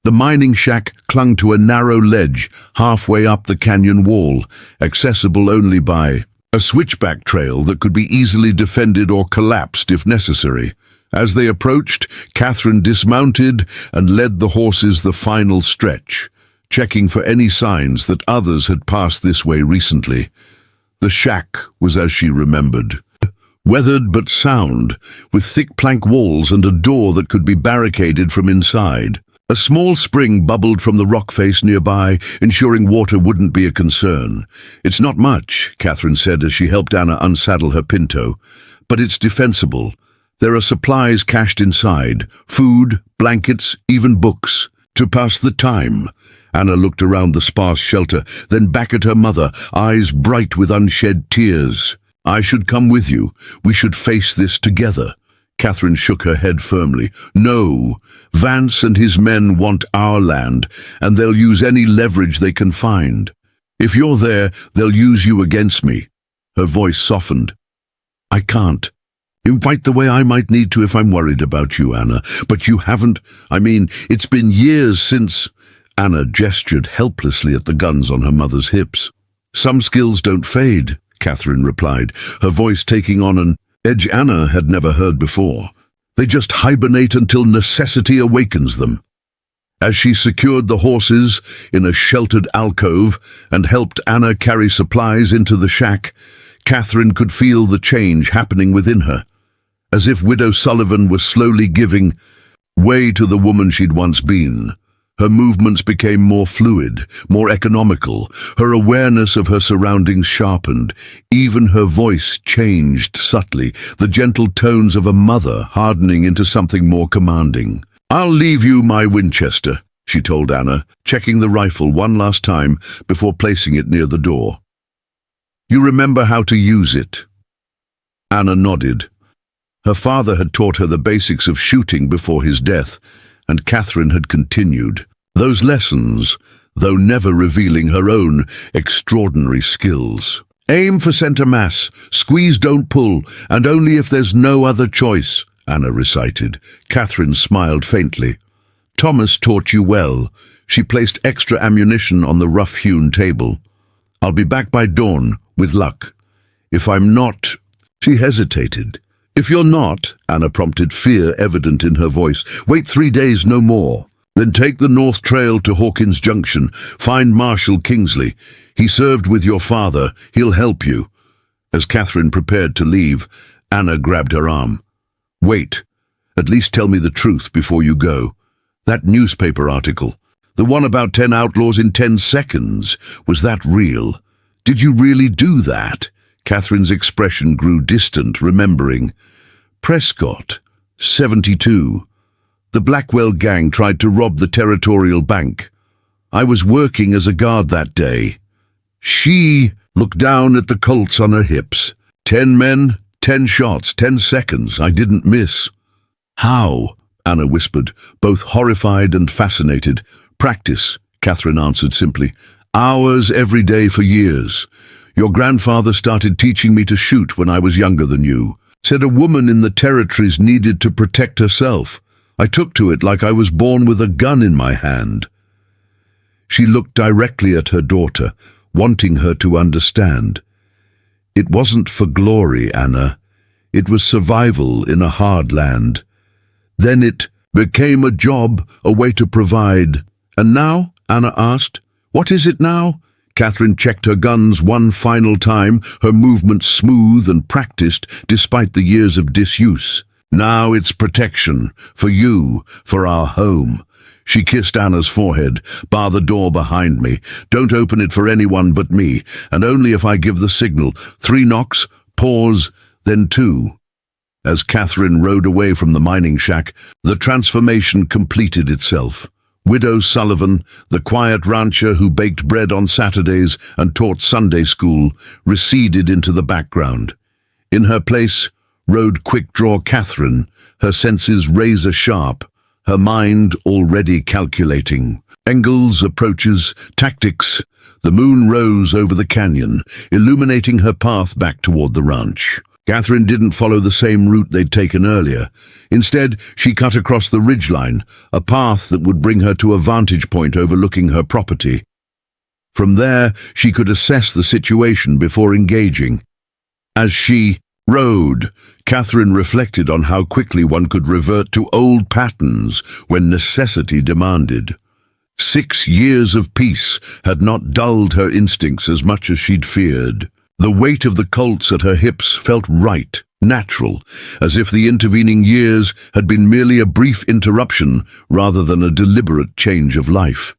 The mining shack clung to a narrow ledge halfway up the canyon wall, accessible only by a switchback trail that could be easily defended or collapsed if necessary. As they approached, Catherine dismounted and led the horses the final stretch. checking for any signs that others had passed this way recently. The shack was as she remembered. Weathered but sound, with thick plank walls and a door that could be barricaded from inside. A small spring bubbled from the rock face nearby, ensuring water wouldn't be a concern. "It's not much," Catherine said as she helped Anna unsaddle her pinto, "but it's defensible. There are supplies cached inside, food, blankets, even books. To pass the time." Anna looked around the sparse shelter, then back at her mother, eyes bright with unshed tears. "I should come with you. We should face this together." Catherine shook her head firmly. "No, Vance and his men want our land, and they'll use any leverage they can find. If you're there, they'll use you against me." Her voice softened. "I can't. Fight the way I might need to if I'm worried about you, Anna. But you haven't. It's been years since—" Anna gestured helplessly at the guns on her mother's hips. "Some skills don't fade," Catherine replied, her voice taking on an edge Anna had never heard before. "They just hibernate until necessity awakens them." As she secured the horses in a sheltered alcove and helped Anna carry supplies into the shack, Catherine could feel the change happening within her, as if Widow Sullivan was slowly giving way to the woman she'd once been. Her movements became more fluid, more economical. Her awareness of her surroundings sharpened. Even her voice changed subtly, the gentle tones of a mother hardening into something more commanding. "I'll leave you my Winchester," she told Anna, checking the rifle one last time before placing it near the door. "You remember how to use it?" Anna nodded. Her father had taught her the basics of shooting before his death, and Catherine had continued those lessons, though never revealing her own extraordinary skills. "Aim for center mass, squeeze, don't pull, and only if there's no other choice," Anna recited. Catherine smiled faintly. "Thomas taught you well." She placed extra ammunition on the rough-hewn table. "I'll be back by dawn, with luck. If I'm not—" She hesitated. "If you're not," Anna prompted, fear evident in her voice, "wait 3 days, no more. Then take the North Trail to Hawkins Junction. Find Marshal Kingsley. He served with your father. He'll help you." As Catherine prepared to leave, Anna grabbed her arm. "Wait. At least tell me the truth before you go. That newspaper article, the one about 10 outlaws in 10 seconds, was that real? Did you really do that?" Catherine's expression grew distant, remembering. "Prescott, 72. The Blackwell gang tried to rob the Territorial Bank. I was working as a guard that day." She looked down at the Colts on her hips. 10 men, 10 shots, 10 seconds. I didn't miss." "How?" Anna whispered, both horrified and fascinated. "Practice," Catherine answered simply. "Hours every day for years. Your grandfather started teaching me to shoot when I was younger than you. Said a woman in the territories needed to protect herself. I took to it like I was born with a gun in my hand." She looked directly at her daughter, wanting her to understand. "It wasn't for glory, Anna. It was survival in a hard land. Then it became a job, a way to provide." "And now?" Anna asked. "What is it now?" Catherine checked her guns one final time, her movements smooth and practiced despite the years of disuse. "Now it's protection, for you, for our home." She kissed Anna's forehead. "Bar the door behind me. Don't open it for anyone but me, and only if I give the signal. 3 knocks, pause, then 2. As Catherine rode away from the mining shack, the transformation completed itself. Widow Sullivan, the quiet rancher who baked bread on Saturdays and taught Sunday school, receded into the background. In her place rode quick-draw Catherine, her senses razor-sharp, her mind already calculating. Angles, approaches, tactics. The moon rose over the canyon, illuminating her path back toward the ranch. Catherine didn't follow the same route they'd taken earlier. Instead, she cut across the ridgeline, a path that would bring her to a vantage point overlooking her property. From there, she could assess the situation before engaging. As she rode, Catherine reflected on how quickly one could revert to old patterns when necessity demanded. 6 years of peace had not dulled her instincts as much as she'd feared. The weight of the Colts at her hips felt right, natural, as if the intervening years had been merely a brief interruption rather than a deliberate change of life.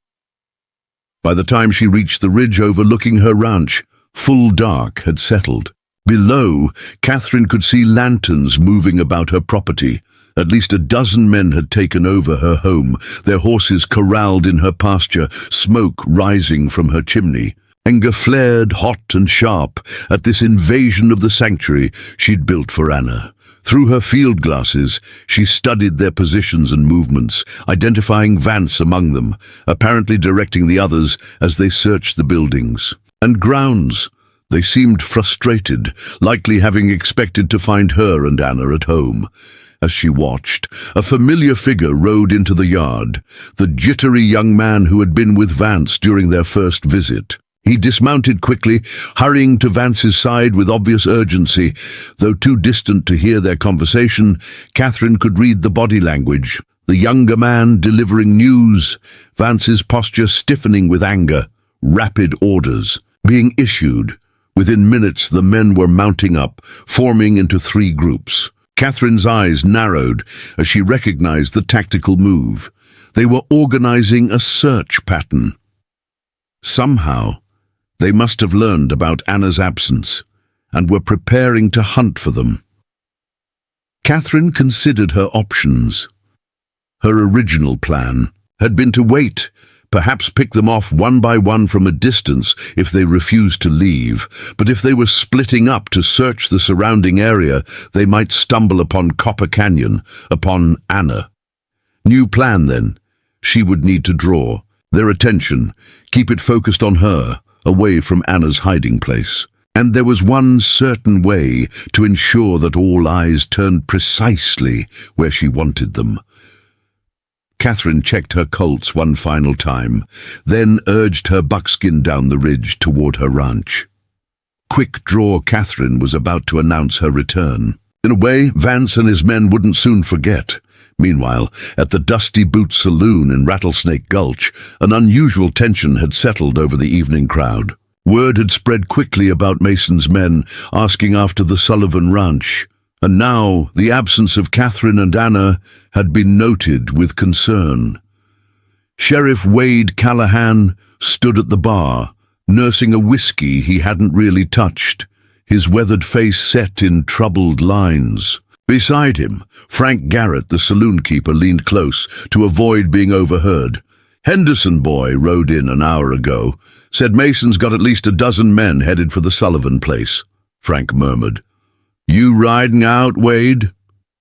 By the time she reached the ridge overlooking her ranch, full dark had settled. Below, Catherine could see lanterns moving about her property. At least a dozen men had taken over her home, their horses corralled in her pasture, smoke rising from her chimney. Anger flared hot and sharp at this invasion of the sanctuary she'd built for Anna. Through her field glasses, she studied their positions and movements, identifying Vance among them, apparently directing the others as they searched the buildings and grounds. They seemed frustrated, likely having expected to find her and Anna at home. As she watched, a familiar figure rode into the yard, the jittery young man who had been with Vance during their first visit. He dismounted quickly, hurrying to Vance's side with obvious urgency. Though too distant to hear their conversation, Catherine could read the body language. The younger man delivering news, Vance's posture stiffening with anger, rapid orders being issued. Within minutes, the men were mounting up, forming into 3 groups. Catherine's eyes narrowed as she recognized the tactical move. They were organizing a search pattern. Somehow, they must have learned about Anna's absence and were preparing to hunt for them. Catherine considered her options. Her original plan had been to wait, perhaps pick them off one by one from a distance if they refused to leave, but if they were splitting up to search the surrounding area, they might stumble upon Copper Canyon, upon Anna. New plan then. She would need to draw their attention, keep it focused on her, away from Anna's hiding place. And there was one certain way to ensure that all eyes turned precisely where she wanted them. Catherine checked her Colts one final time, then urged her buckskin down the ridge toward her ranch. Quick Draw Catherine was about to announce her return. In a way, Vance and his men wouldn't soon forget. Meanwhile, at the Dusty Boot Saloon in Rattlesnake Gulch, an unusual tension had settled over the evening crowd. Word had spread quickly about Mason's men, asking after the Sullivan Ranch. And now the absence of Catherine and Anna had been noted with concern. Sheriff Wade Callahan stood at the bar, nursing a whiskey he hadn't really touched, his weathered face set in troubled lines. Beside him, Frank Garrett, the saloon keeper, leaned close to avoid being overheard. Henderson boy rode in an hour ago. Said Mason's got at least a dozen men headed for the Sullivan place, Frank murmured. You riding out, Wade?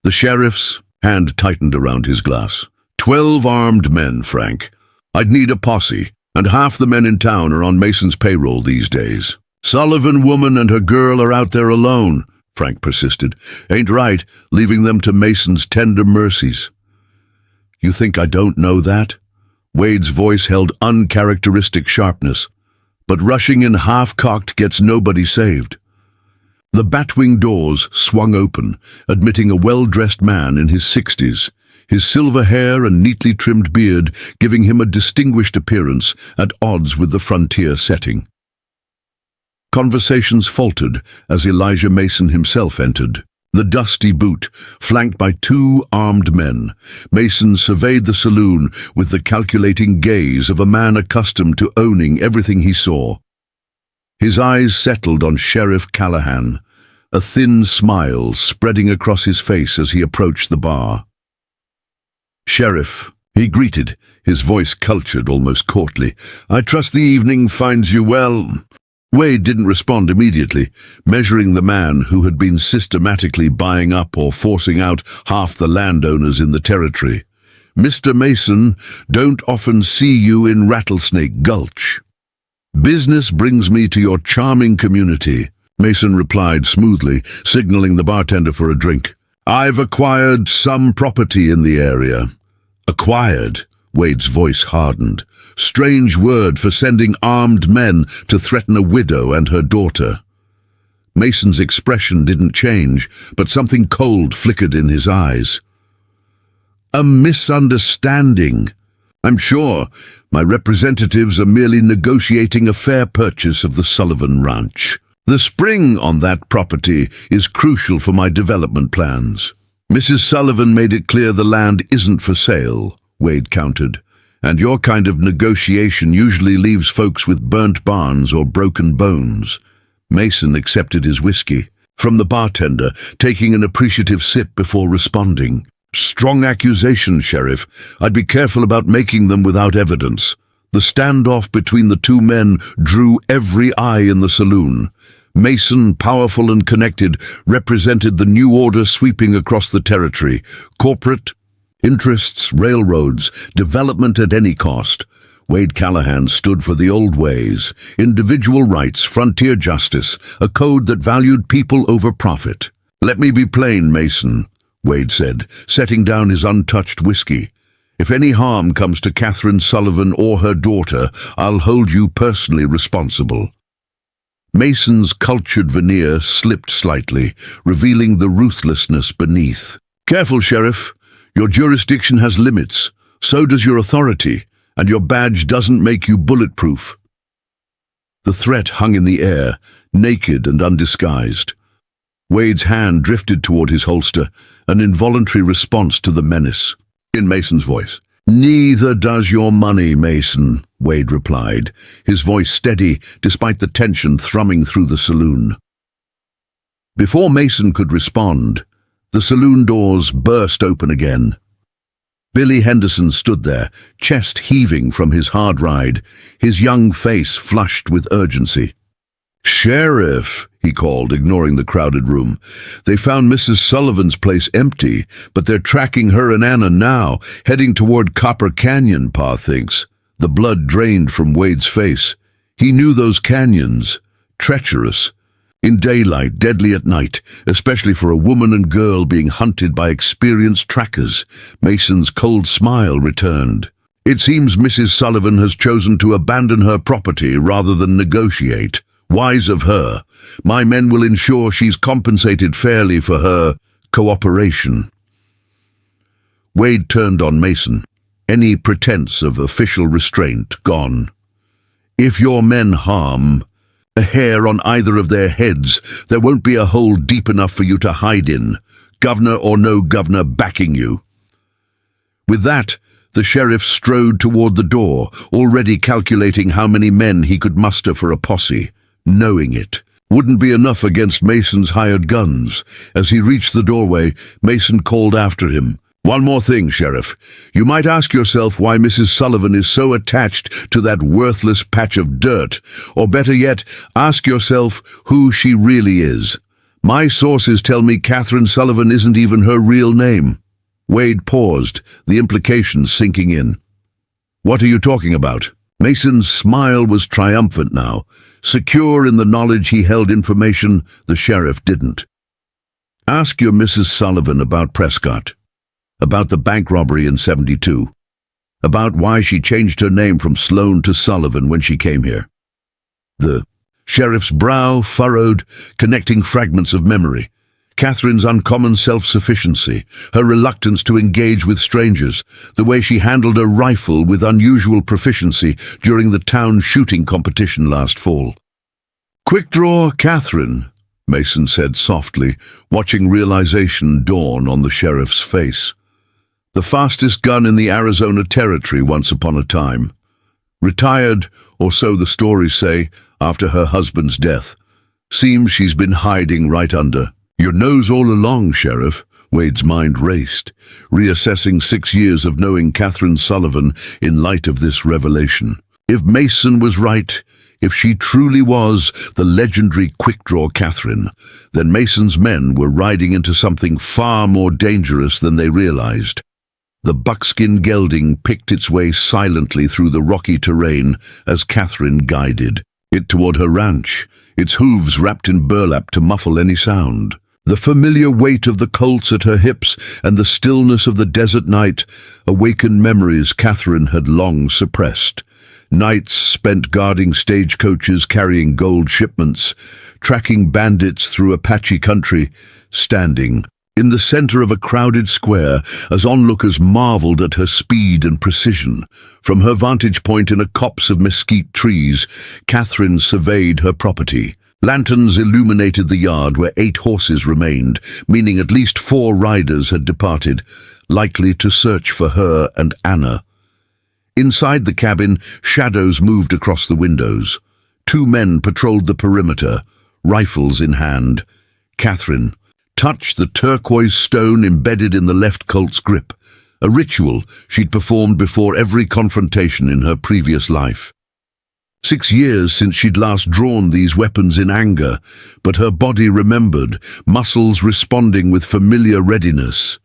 The sheriff's hand tightened around his glass. 12 armed men, Frank. I'd need a posse, and half the men in town are on Mason's payroll these days. Sullivan woman and her girl are out there alone, Frank persisted. Ain't right, leaving them to Mason's tender mercies. You think I don't know that? Wade's voice held uncharacteristic sharpness. But rushing in half-cocked gets nobody saved. The batwing doors swung open, admitting a well-dressed man in his 60s, his silver hair and neatly trimmed beard giving him a distinguished appearance at odds with the frontier setting. Conversations faltered as Elijah Mason himself entered. The Dusty Boot, flanked by 2 armed men. Mason surveyed the saloon with the calculating gaze of a man accustomed to owning everything he saw. His eyes settled on Sheriff Callahan, a thin smile spreading across his face as he approached the bar. Sheriff, he greeted, his voice cultured, almost courtly. I trust the evening finds you well. Wade didn't respond immediately, measuring the man who had been systematically buying up or forcing out half the landowners in the territory. Mr. Mason, don't often see you in Rattlesnake Gulch. Business brings me to your charming community, Mason replied smoothly, signaling the bartender for a drink. I've acquired some property in the area. Acquired? Wade's voice hardened. Strange word for sending armed men to threaten a widow and her daughter. Mason's expression didn't change, but something cold flickered in his eyes. A misunderstanding. I'm sure my representatives are merely negotiating a fair purchase of the Sullivan Ranch. The spring on that property is crucial for my development plans. Mrs. Sullivan made it clear the land isn't for sale, Wade countered, and your kind of negotiation usually leaves folks with burnt barns or broken bones. Mason accepted his whiskey from the bartender, taking an appreciative sip before responding. Strong accusation, Sheriff. I'd be careful about making them without evidence. The standoff between the two men drew every eye in the saloon. Mason, powerful and connected, represented the new order sweeping across the territory. Corporate interests, railroads, development at any cost. Wade Callahan stood for the old ways, individual rights, frontier justice, a code that valued people over profit. Let me be plain, Mason, Wade said, setting down his untouched whiskey. If any harm comes to Catherine Sullivan or her daughter, I'll hold you personally responsible. Mason's cultured veneer slipped slightly, revealing the ruthlessness beneath. Careful, Sheriff. Your jurisdiction has limits. So does your authority, and your badge doesn't make you bulletproof. The threat hung in the air, naked and undisguised. Wade's hand drifted toward his holster, an involuntary response to the menace. In Mason's voice, "Neither does your money, Mason," Wade replied, his voice steady despite the tension thrumming through the saloon. Before Mason could respond, the saloon doors burst open again. Billy Henderson stood there, chest heaving from his hard ride, his young face flushed with urgency. "Sheriff," he called, ignoring the crowded room. "They found Mrs. Sullivan's place empty, but they're tracking her and Anna now, heading toward Copper Canyon, Pa thinks." The blood drained from Wade's face. He knew those canyons. Treacherous. In daylight, deadly at night, especially for a woman and girl being hunted by experienced trackers. Mason's cold smile returned. "It seems Mrs. Sullivan has chosen to abandon her property rather than negotiate. Wise of her. My men will ensure she's compensated fairly for her cooperation." Wade turned on Mason. Any pretense of official restraint gone. "If your men harm a hair on either of their heads, there won't be a hole deep enough for you to hide in, governor or no governor backing you." With that, the sheriff strode toward the door, already calculating how many men he could muster for a posse. Knowing it wouldn't be enough against Mason's hired guns. As he reached the doorway, Mason called after him. "One more thing, Sheriff. You might ask yourself why Mrs. Sullivan is so attached to that worthless patch of dirt, or better yet, ask yourself who she really is. My sources tell me Catherine Sullivan isn't even her real name." Wade paused, the implications sinking in. "What are you talking about?" Mason's smile was triumphant now. Secure in the knowledge he held information the sheriff didn't. "Ask your Mrs. Sullivan about Prescott. About the bank robbery in '72. About why she changed her name from Sloan to Sullivan when she came here." The sheriff's brow furrowed, connecting fragments of memory. Catherine's uncommon self-sufficiency, her reluctance to engage with strangers, the way she handled a rifle with unusual proficiency during the town shooting competition last fall. "Quick draw, Catherine," Mason said softly, watching realization dawn on the sheriff's face. "The fastest gun in the Arizona Territory once upon a time. Retired, or so the stories say, after her husband's death. Seems she's been hiding right under. Your nose all along, Sheriff." Wade's mind raced, reassessing 6 years of knowing Catherine Sullivan in light of this revelation. If Mason was right, if she truly was the legendary quick-draw Catherine, then Mason's men were riding into something far more dangerous than they realized. The buckskin gelding picked its way silently through the rocky terrain as Catherine guided it toward her ranch, its hooves wrapped in burlap to muffle any sound. The familiar weight of the colts at her hips and the stillness of the desert night awakened memories Catherine had long suppressed. Nights spent guarding stagecoaches carrying gold shipments, tracking bandits through Apache country, standing in the center of a crowded square, as onlookers marveled at her speed and precision. From her vantage point in a copse of mesquite trees, Catherine surveyed her property. Lanterns illuminated the yard where 8 horses remained, meaning at least 4 riders had departed, likely to search for her and Anna. Inside the cabin, shadows moved across the windows. 2 men patrolled the perimeter, rifles in hand. Catherine touched the turquoise stone embedded in the left Colt's grip, a ritual she'd performed before every confrontation in her previous life. 6 years since she'd last drawn these weapons in anger, but her body remembered, muscles responding with familiar readiness.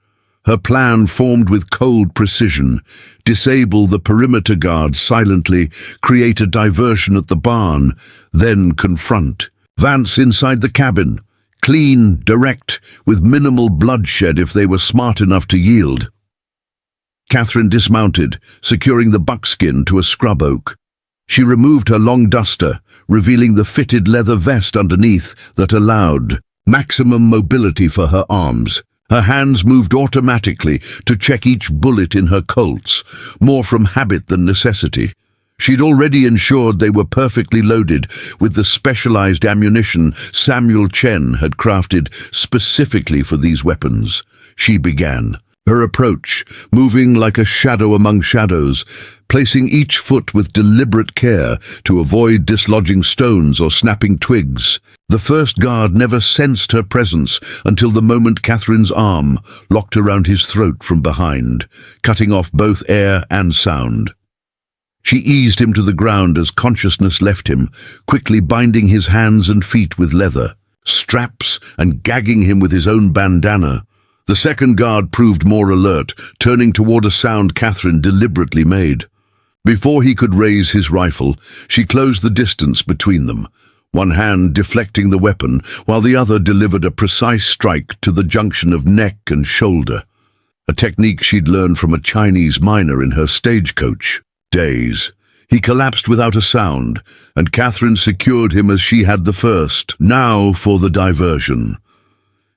Her plan formed with cold precision: disable the perimeter guards silently, create a diversion at the barn, then confront. Vance inside the cabin, clean, direct, with minimal bloodshed if they were smart enough to yield. Catherine dismounted, securing the buckskin to a scrub oak. She removed her long duster, revealing the fitted leather vest underneath that allowed maximum mobility for her arms. Her hands moved automatically to check each bullet in her Colts, more from habit than necessity. She'd already ensured they were perfectly loaded with the specialized ammunition Samuel Chen had crafted specifically for these weapons. She began her approach, moving like a shadow among shadows, placing each foot with deliberate care to avoid dislodging stones or snapping twigs. The first guard never sensed her presence until the moment Catherine's arm locked around his throat from behind, cutting off both air and sound. She eased him to the ground as consciousness left him, quickly binding his hands and feet with leather, straps, and gagging him with his own bandana. The second guard proved more alert, turning toward a sound Catherine deliberately made. Before he could raise his rifle, she closed the distance between them, one hand deflecting the weapon, while the other delivered a precise strike to the junction of neck and shoulder, a technique she'd learned from a Chinese miner in her stagecoach days. He collapsed without a sound, and Catherine secured him as she had the first. Now for the diversion.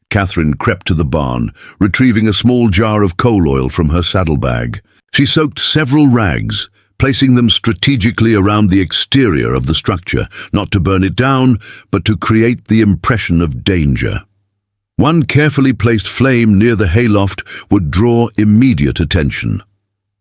Catherine crept to the barn, retrieving a small jar of coal oil from her saddlebag. She soaked several rags, placing them strategically around the exterior of the structure, not to burn it down, but to create the impression of danger. One carefully placed flame near the hayloft would draw immediate attention.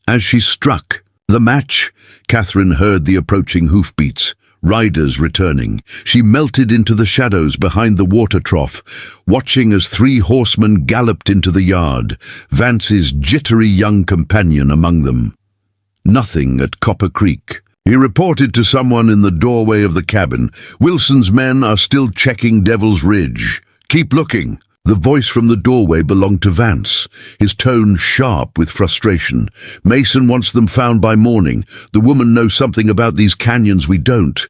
As she struck the match, Catherine heard the approaching hoofbeats. Riders returning. She melted into the shadows behind the water trough, watching as 3 horsemen galloped into the yard, Vance's jittery young companion among them. Nothing at Copper Creek. He reported to someone in the doorway of the cabin. "Wilson's men are still checking Devil's Ridge. Keep looking." The voice from the doorway belonged to Vance, his tone sharp with frustration. "Mason wants them found by morning. The woman knows something about these canyons we don't."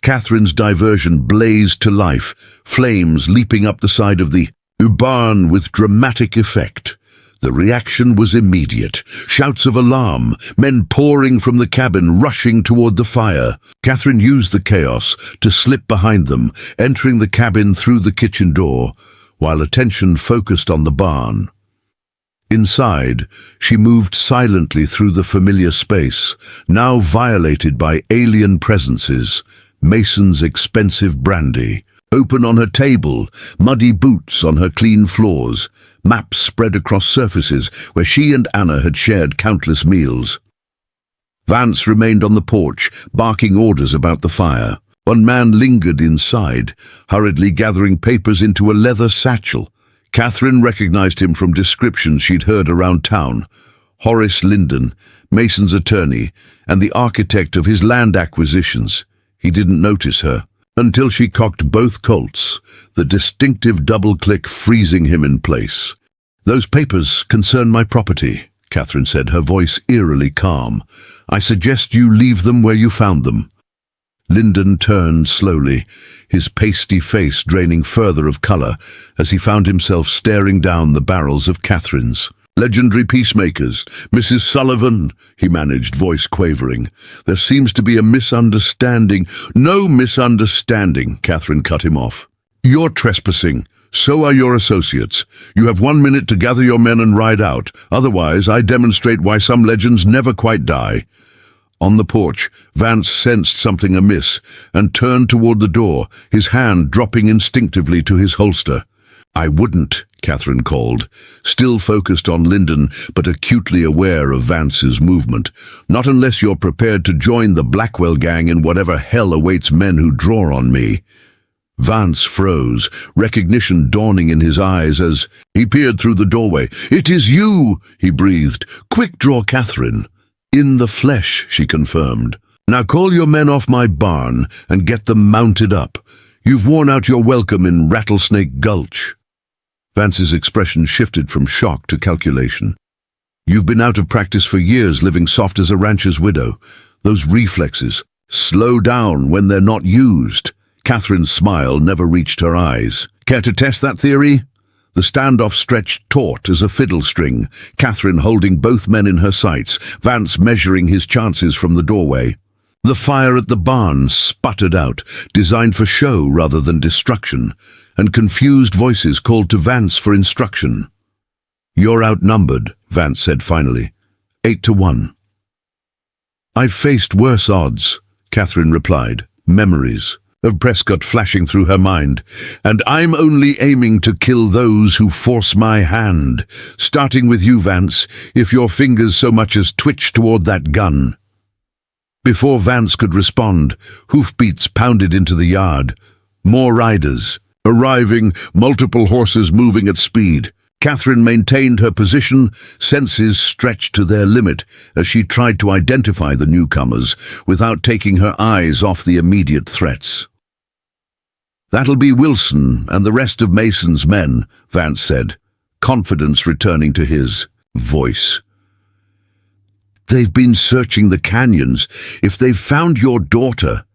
Catherine's diversion blazed to life, flames leaping up the side of the barn with dramatic effect. The reaction was immediate. Shouts of alarm, men pouring from the cabin, rushing toward the fire. Catherine used the chaos to slip behind them, entering the cabin through the kitchen door, while attention focused on the barn. Inside, she moved silently through the familiar space, now violated by alien presences. Mason's expensive brandy, open on her table, muddy boots on her clean floors, maps spread across surfaces where she and Anna had shared countless meals. Vance remained on the porch, barking orders about the fire. One man lingered inside, hurriedly gathering papers into a leather satchel. Catherine recognized him from descriptions she'd heard around town. Horace Linden, Mason's attorney, and the architect of his land acquisitions. He didn't notice her until she cocked both Colts, the distinctive double click freezing him in place. "Those papers concern my property," Catherine said, her voice eerily calm. "I suggest you leave them where you found them." Linden turned slowly, his pasty face draining further of color as he found himself staring down the barrels of Catherine's. "Legendary peacemakers, Mrs. Sullivan," he managed, voice quavering. "There seems to be a misunderstanding." "No misunderstanding," Catherine cut him off. "You're trespassing. So are your associates. You have 1 minute to gather your men and ride out. Otherwise, I demonstrate why some legends never quite die. On the porch, Vance sensed something amiss and turned toward the door, his hand dropping instinctively to his holster. "I wouldn't," Catherine called, still focused on Lyndon but acutely aware of Vance's movement. "Not unless you're prepared to join the Blackwell gang in whatever hell awaits men who draw on me." Vance froze, recognition dawning in his eyes as he peered through the doorway. "It is you," he breathed. "Quick draw, Catherine." "In the flesh," she confirmed. "Now call your men off my barn and get them mounted up. You've worn out your welcome in Rattlesnake Gulch." Vance's expression shifted from shock to calculation. "You've been out of practice for years, living soft as a rancher's widow. Those reflexes slow down when they're not used." Catherine's smile never reached her eyes. "Care to test that theory?" The standoff stretched taut as a fiddle string, Catherine holding both men in her sights, Vance measuring his chances from the doorway. The fire at the barn sputtered out, designed for show rather than destruction, and confused voices called to Vance for instruction. "You're outnumbered," Vance said finally. 8-1. "I've faced worse odds," Catherine replied. Memories of Prescott flashing through her mind. "And I'm only aiming to kill those who force my hand, starting with you, Vance, if your fingers so much as twitch toward that gun." Before Vance could respond, hoofbeats pounded into the yard. More riders, arriving, multiple horses moving at speed. Catherine maintained her position, senses stretched to their limit as she tried to identify the newcomers without taking her eyes off the immediate threats. "That'll be Wilson and the rest of Mason's men," Vance said, confidence returning to his voice. "They've been searching the canyons. If they've found your daughter—"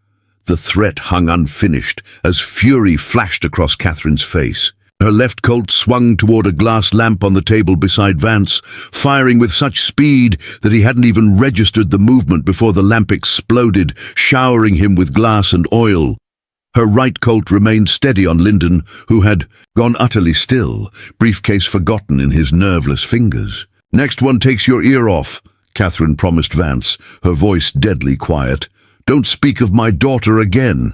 The threat hung unfinished as fury flashed across Catherine's face. Her left Colt swung toward a glass lamp on the table beside Vance, firing with such speed that he hadn't even registered the movement before the lamp exploded, showering him with glass and oil. Her right Colt remained steady on Lyndon, who had gone utterly still, briefcase forgotten in his nerveless fingers. "Next one takes your ear off," Catherine promised Vance, her voice deadly quiet. "Don't speak of my daughter again."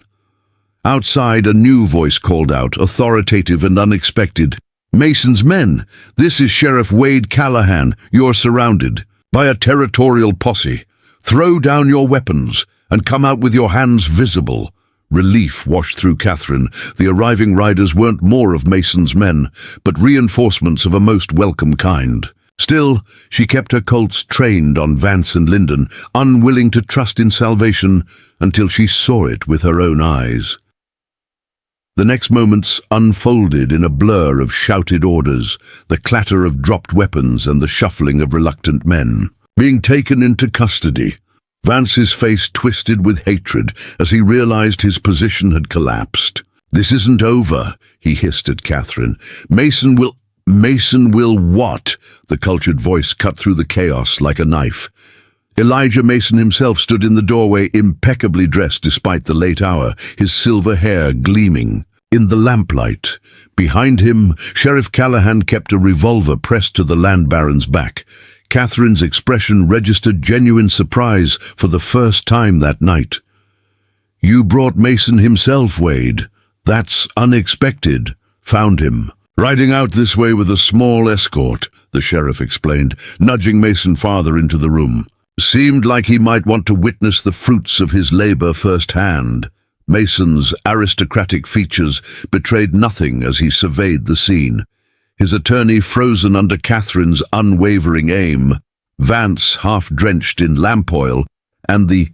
Outside, a new voice called out, authoritative and unexpected. "Mason's men, this is Sheriff Wade Callahan. You're surrounded by a territorial posse. Throw down your weapons and come out with your hands visible." Relief washed through Catherine. The arriving riders weren't more of Mason's men, but reinforcements of a most welcome kind. Still, she kept her Colts trained on Vance and Lyndon, unwilling to trust in salvation until she saw it with her own eyes. The next moments unfolded in a blur of shouted orders, the clatter of dropped weapons and the shuffling of reluctant men. Being taken into custody. Vance's face twisted with hatred as he realized his position had collapsed. "This isn't over," he hissed at Catherine. Mason will what?" The cultured voice cut through the chaos like a knife. Elijah Mason himself stood in the doorway, impeccably dressed despite the late hour, his silver hair gleaming in the lamplight. Behind him, Sheriff Callahan kept a revolver pressed to the land baron's back. Catherine's expression registered genuine surprise for the first time that night. "You brought Mason himself, Wade. That's unexpected." "Found him riding out this way with a small escort," the sheriff explained, nudging Mason farther into the room. "Seemed like he might want to witness the fruits of his labor firsthand." Mason's aristocratic features betrayed nothing as he surveyed the scene. His attorney frozen under Catherine's unwavering aim, Vance half-drenched in lamp oil, and the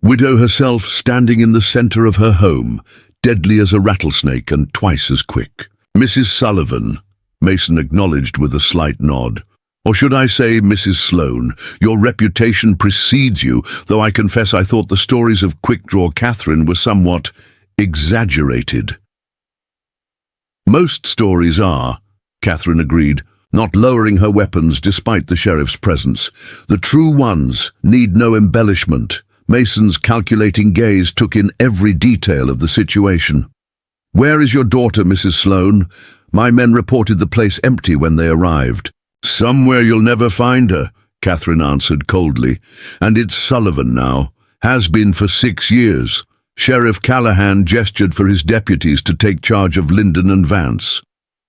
widow herself standing in the center of her home, deadly as a rattlesnake and twice as quick. "Mrs. Sullivan," Mason acknowledged with a slight nod. "Or should I say, Mrs. Sloane, your reputation precedes you, though I confess I thought the stories of quick-draw Catherine were somewhat exaggerated." "Most stories are," Catherine agreed, not lowering her weapons despite the sheriff's presence. "The true ones need no embellishment." Mason's calculating gaze took in every detail of the situation. "Where is your daughter, Mrs. Sloane?" My men reported the place empty when they arrived. Somewhere you'll never find her, Catherine answered coldly. And it's Sullivan now. Has been for 6 years. Sheriff Callahan gestured for his deputies to take charge of Linden and Vance.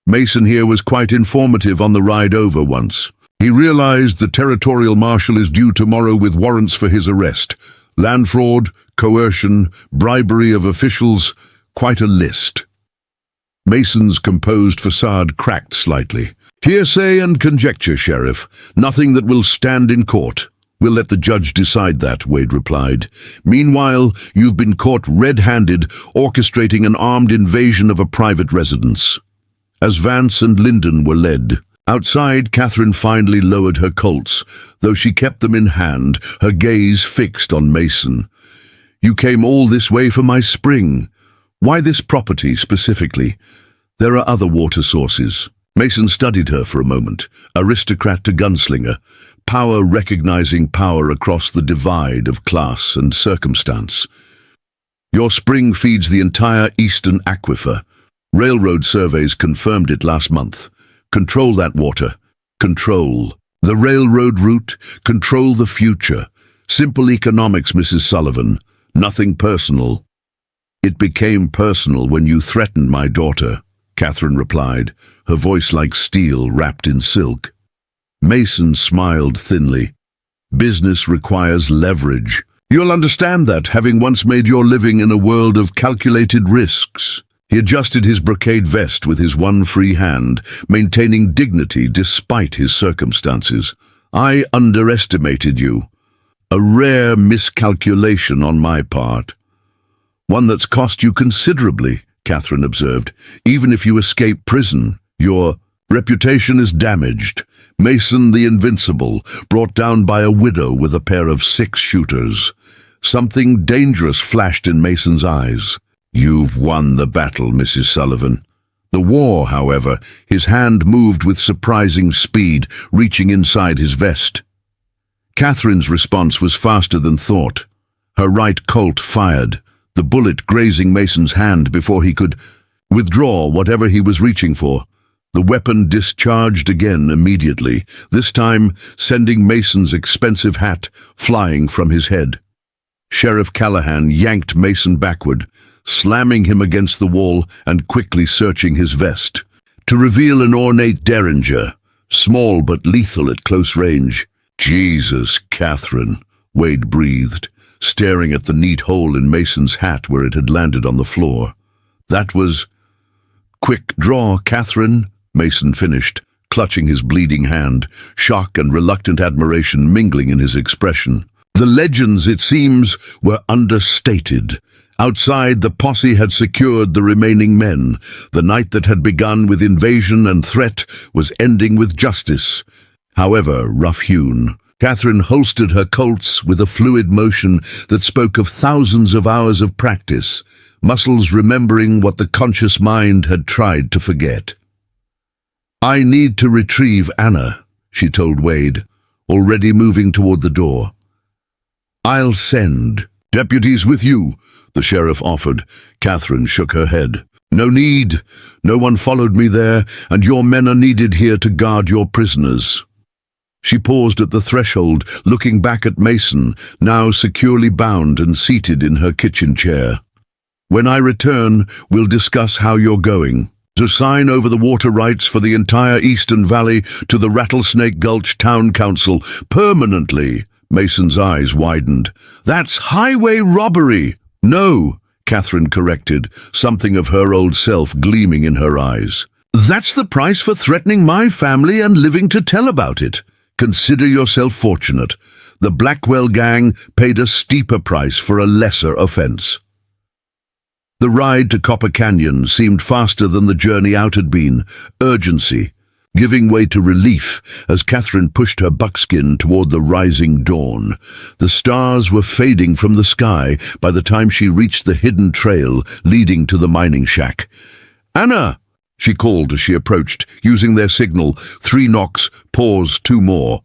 Mason here was quite informative on the ride over once. He realized the territorial marshal is due tomorrow with warrants for his arrest. Land fraud, coercion, bribery of officials, quite a list. Mason's composed facade cracked slightly. Hearsay and conjecture, Sheriff. Nothing that will stand in court. We'll let the judge decide that, Wade replied. Meanwhile, you've been caught red-handed orchestrating an armed invasion of a private residence. As Vance and Linden were led, outside, Catherine finally lowered her Colts, though she kept them in hand, her gaze fixed on Mason. You came all this way for my spring. Why this property specifically? There are other water sources. Mason studied her for a moment, aristocrat to gunslinger, power recognizing power across the divide of class and circumstance. Your spring feeds the entire eastern aquifer. Railroad surveys confirmed it last month. Control that water. Control the railroad route. Control the future. Simple economics, Mrs. Sullivan. Nothing personal. It became personal when you threatened my daughter, Catherine replied, her voice like steel wrapped in silk. Mason smiled thinly. Business requires leverage. You'll understand that, having once made your living in a world of calculated risks. He adjusted his brocade vest with his one free hand, maintaining dignity despite his circumstances. I underestimated you. A rare miscalculation on my part. One that's cost you considerably, Catherine observed. Even if you escape prison, your reputation is damaged. Mason the Invincible, brought down by a widow with a pair of 6 shooters. Something dangerous flashed in Mason's eyes. You've won the battle, Mrs. Sullivan. The war, however, his hand moved with surprising speed, reaching inside his vest. Catherine's response was faster than thought. Her right Colt fired, the bullet grazing Mason's hand before he could withdraw whatever he was reaching for. The weapon discharged again immediately, this time sending Mason's expensive hat flying from his head. Sheriff Callahan yanked Mason backward, slamming him against the wall and quickly searching his vest, to reveal an ornate derringer, small but lethal at close range. Jesus, Catherine, Wade breathed, staring at the neat hole in Mason's hat where it had landed on the floor. That was... Quick draw, Catherine, Mason finished, clutching his bleeding hand, shock and reluctant admiration mingling in his expression. The legends, it seems, were understated. Outside, the posse had secured the remaining men. The night that had begun with invasion and threat was ending with justice. However rough-hewn, Catherine holstered her Colts with a fluid motion that spoke of thousands of hours of practice, muscles remembering what the conscious mind had tried to forget. I need to retrieve Anna, she told Wade, already moving toward the door. I'll send deputies with you, the sheriff offered. Catherine shook her head. No need. No one followed me there, and your men are needed here to guard your prisoners. She paused at the threshold, looking back at Mason, now securely bound and seated in her kitchen chair. When I return, we'll discuss how you're going. To sign over the water rights for the entire Eastern Valley to the Rattlesnake Gulch Town Council permanently. Mason's eyes widened. That's highway robbery. No, Catherine corrected, something of her old self gleaming in her eyes. That's the price for threatening my family and living to tell about it. Consider yourself fortunate. The Blackwell gang paid a steeper price for a lesser offense. The ride to Copper Canyon seemed faster than the journey out had been. Urgency, giving way to relief as Catherine pushed her buckskin toward the rising dawn. The stars were fading from the sky by the time she reached the hidden trail leading to the mining shack. Anna, she called as she approached, using their signal. 3 knocks, pause, 2 more.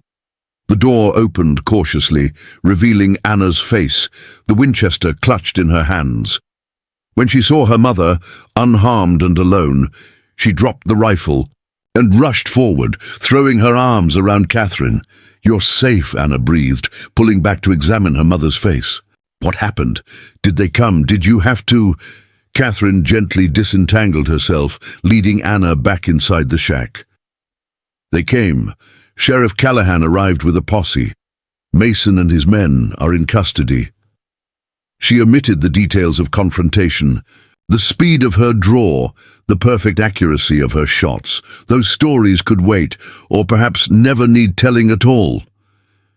The door opened cautiously, revealing Anna's face, the Winchester clutched in her hands. When she saw her mother, unharmed and alone, She dropped the rifle and rushed forward, throwing her arms around Catherine. "You're safe," Anna breathed, pulling back to examine her mother's face. "What happened? Did they come? Did you have to—" Catherine gently disentangled herself, leading Anna back inside the shack. "They came. Sheriff Callahan arrived with a posse. Mason and his men are in custody." She omitted the details of confrontation. The speed of her draw, the perfect accuracy of her shots, those stories could wait, or perhaps never need telling at all.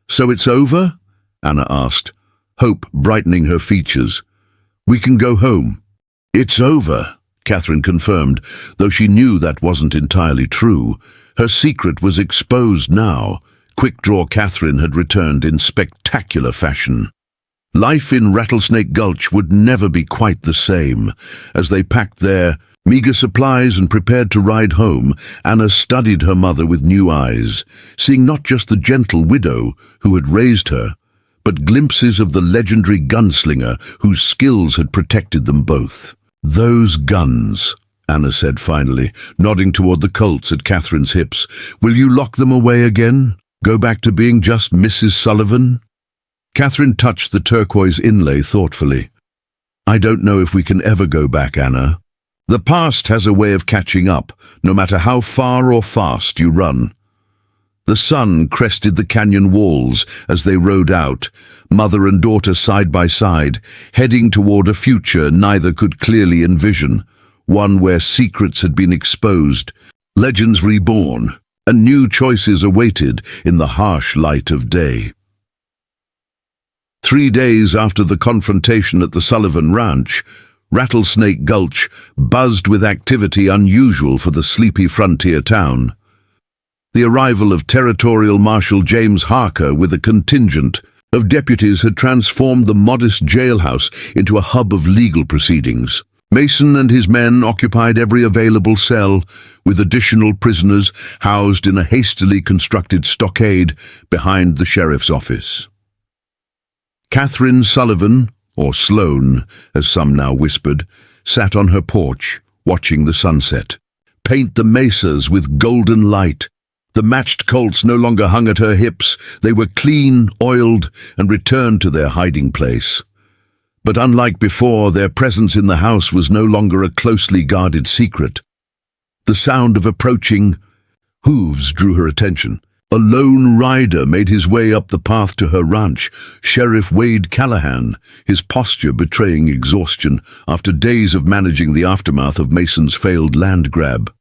"So it's over?" Anna asked, hope brightening her features. "We can go home." "It's over," Catherine confirmed, though she knew that wasn't entirely true. Her secret was exposed now. Quick-draw Catherine had returned in spectacular fashion. Life in Rattlesnake Gulch would never be quite the same. As they packed their meager supplies and prepared to ride home, Anna studied her mother with new eyes, seeing not just the gentle widow who had raised her, but glimpses of the legendary gunslinger whose skills had protected them both. "Those guns," Anna said finally, nodding toward the Colts at Catherine's hips. "Will you lock them away again? Go back to being just Mrs. Sullivan?" Catherine touched the turquoise inlay thoughtfully. "I don't know if we can ever go back, Anna. The past has a way of catching up, no matter how far or fast you run." The sun crested the canyon walls as they rode out, mother and daughter side by side, heading toward a future neither could clearly envision, one where secrets had been exposed, legends reborn, and new choices awaited in the harsh light of day. 3 days after the confrontation at the Sullivan Ranch, Rattlesnake Gulch buzzed with activity unusual for the sleepy frontier town. The arrival of Territorial Marshal James Harker with a contingent of deputies had transformed the modest jailhouse into a hub of legal proceedings. Mason and his men occupied every available cell, with additional prisoners housed in a hastily constructed stockade behind the sheriff's office. Catherine Sullivan, or Sloane, as some now whispered, sat on her porch, watching the sunset. Paint the mesas with golden light. The matched Colts no longer hung at her hips. They were clean, oiled, and returned to their hiding place. But unlike before, their presence in the house was no longer a closely guarded secret. The sound of approaching hooves drew her attention. A lone rider made his way up the path to her ranch, Sheriff Wade Callahan, his posture betraying exhaustion after days of managing the aftermath of Mason's failed land grab.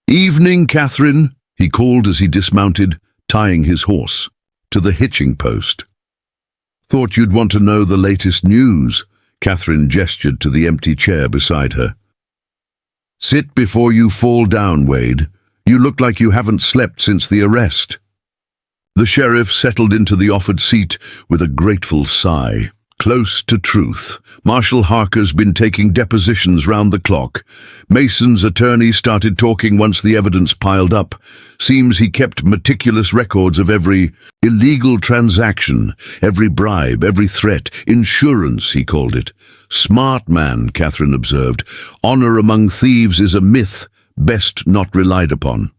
"Evening, Catherine," he called as he dismounted, tying his horse to the hitching post. "Thought you'd want to know the latest news," Catherine gestured to the empty chair beside her. "Sit before you fall down, Wade. You look like you haven't slept since the arrest." The sheriff settled into the offered seat with a grateful sigh. Close to truth. Marshal Harker's been taking depositions round the clock. Mason's attorney started talking once the evidence piled up. Seems he kept meticulous records of every illegal transaction, every bribe, every threat. Insurance, he called it. "Smart man," Catherine observed. "Honor among thieves is a myth, best not relied upon."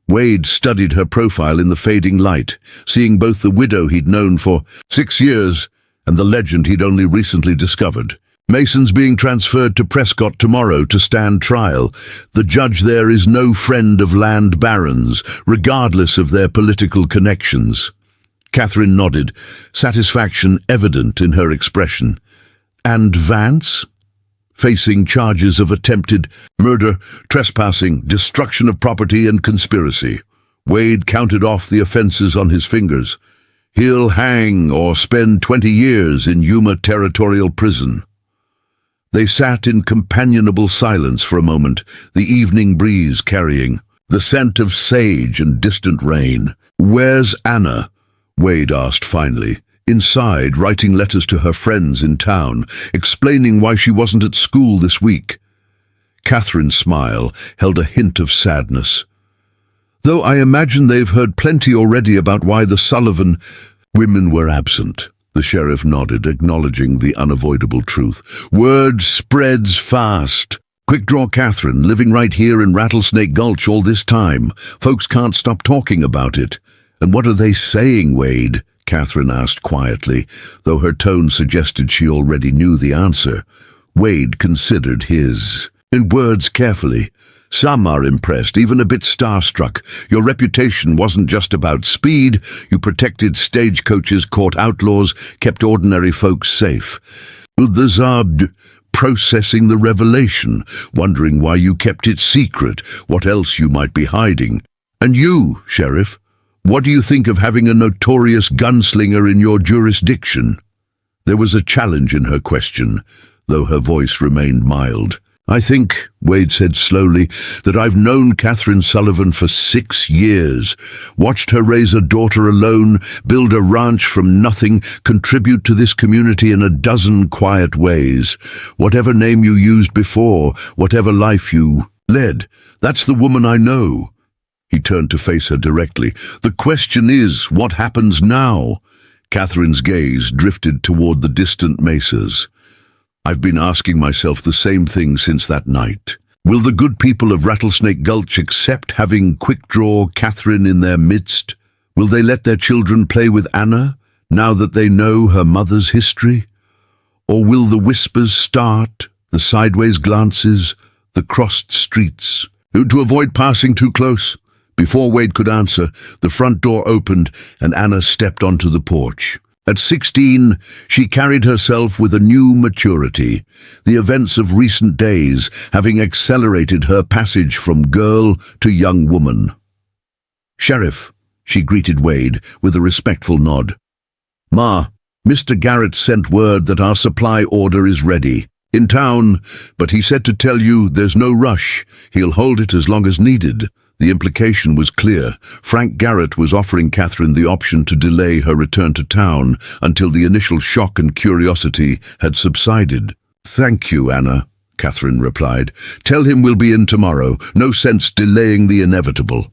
Wade studied her profile in the fading light, seeing both the widow he'd known for 6 years and the legend he'd only recently discovered. "Mason's being transferred to Prescott tomorrow to stand trial. The judge there is no friend of land barons, regardless of their political connections." Catherine nodded, satisfaction evident in her expression. "And Vance?" "Facing charges of attempted murder, trespassing, destruction of property, and conspiracy." Wade counted off the offenses on his fingers. "He'll hang or spend 20 years in Yuma Territorial Prison." They sat in companionable silence for a moment, the evening breeze carrying the scent of sage and distant rain. "Where's Anna?" Wade asked finally. "Inside, writing letters to her friends in town, explaining why she wasn't at school this week." Catherine's smile held a hint of sadness. "Though I imagine they've heard plenty already about why the Sullivan women were absent." The sheriff nodded, acknowledging the unavoidable truth. "Word spreads fast." Quick Draw Catherine, living right here in Rattlesnake Gulch all this time. Folks can't stop talking about it. And what are they saying, Wade? Catherine asked quietly, though her tone suggested she already knew the answer. Wade considered his words carefully. Some are impressed, even a bit starstruck. Your reputation wasn't just about speed. You protected stagecoaches, caught outlaws, kept ordinary folks safe. Others are processing the revelation, wondering why you kept it secret, what else you might be hiding. And you, Sheriff, what do you think of having a notorious gunslinger in your jurisdiction? There was a challenge in her question, though her voice remained mild. I think, Wade said slowly, that I've known Catherine Sullivan for 6 years, watched her raise a daughter alone, build a ranch from nothing, contribute to this community in a dozen quiet ways. Whatever name you used before, whatever life you led, that's the woman I know. He turned to face her directly. The question is, what happens now? Catherine's gaze drifted toward the distant mesas. I've been asking myself the same thing since that night. Will the good people of Rattlesnake Gulch accept having Quick Draw Catherine in their midst? Will they let their children play with Anna, now that they know her mother's history? Or will the whispers start, the sideways glances, the crossed streets? To avoid passing too close. Before Wade could answer, the front door opened and Anna stepped onto the porch. At 16, she carried herself with a new maturity, the events of recent days having accelerated her passage from girl to young woman. Sheriff, she greeted Wade with a respectful nod. Ma, Mr. Garrett sent word that our supply order is ready. In town, but he said to tell you there's no rush. He'll hold it as long as needed. The implication was clear. Frank Garrett was offering Catherine the option to delay her return to town until the initial shock and curiosity had subsided. Thank you, Anna, Catherine replied. Tell him we'll be in tomorrow. No sense delaying the inevitable.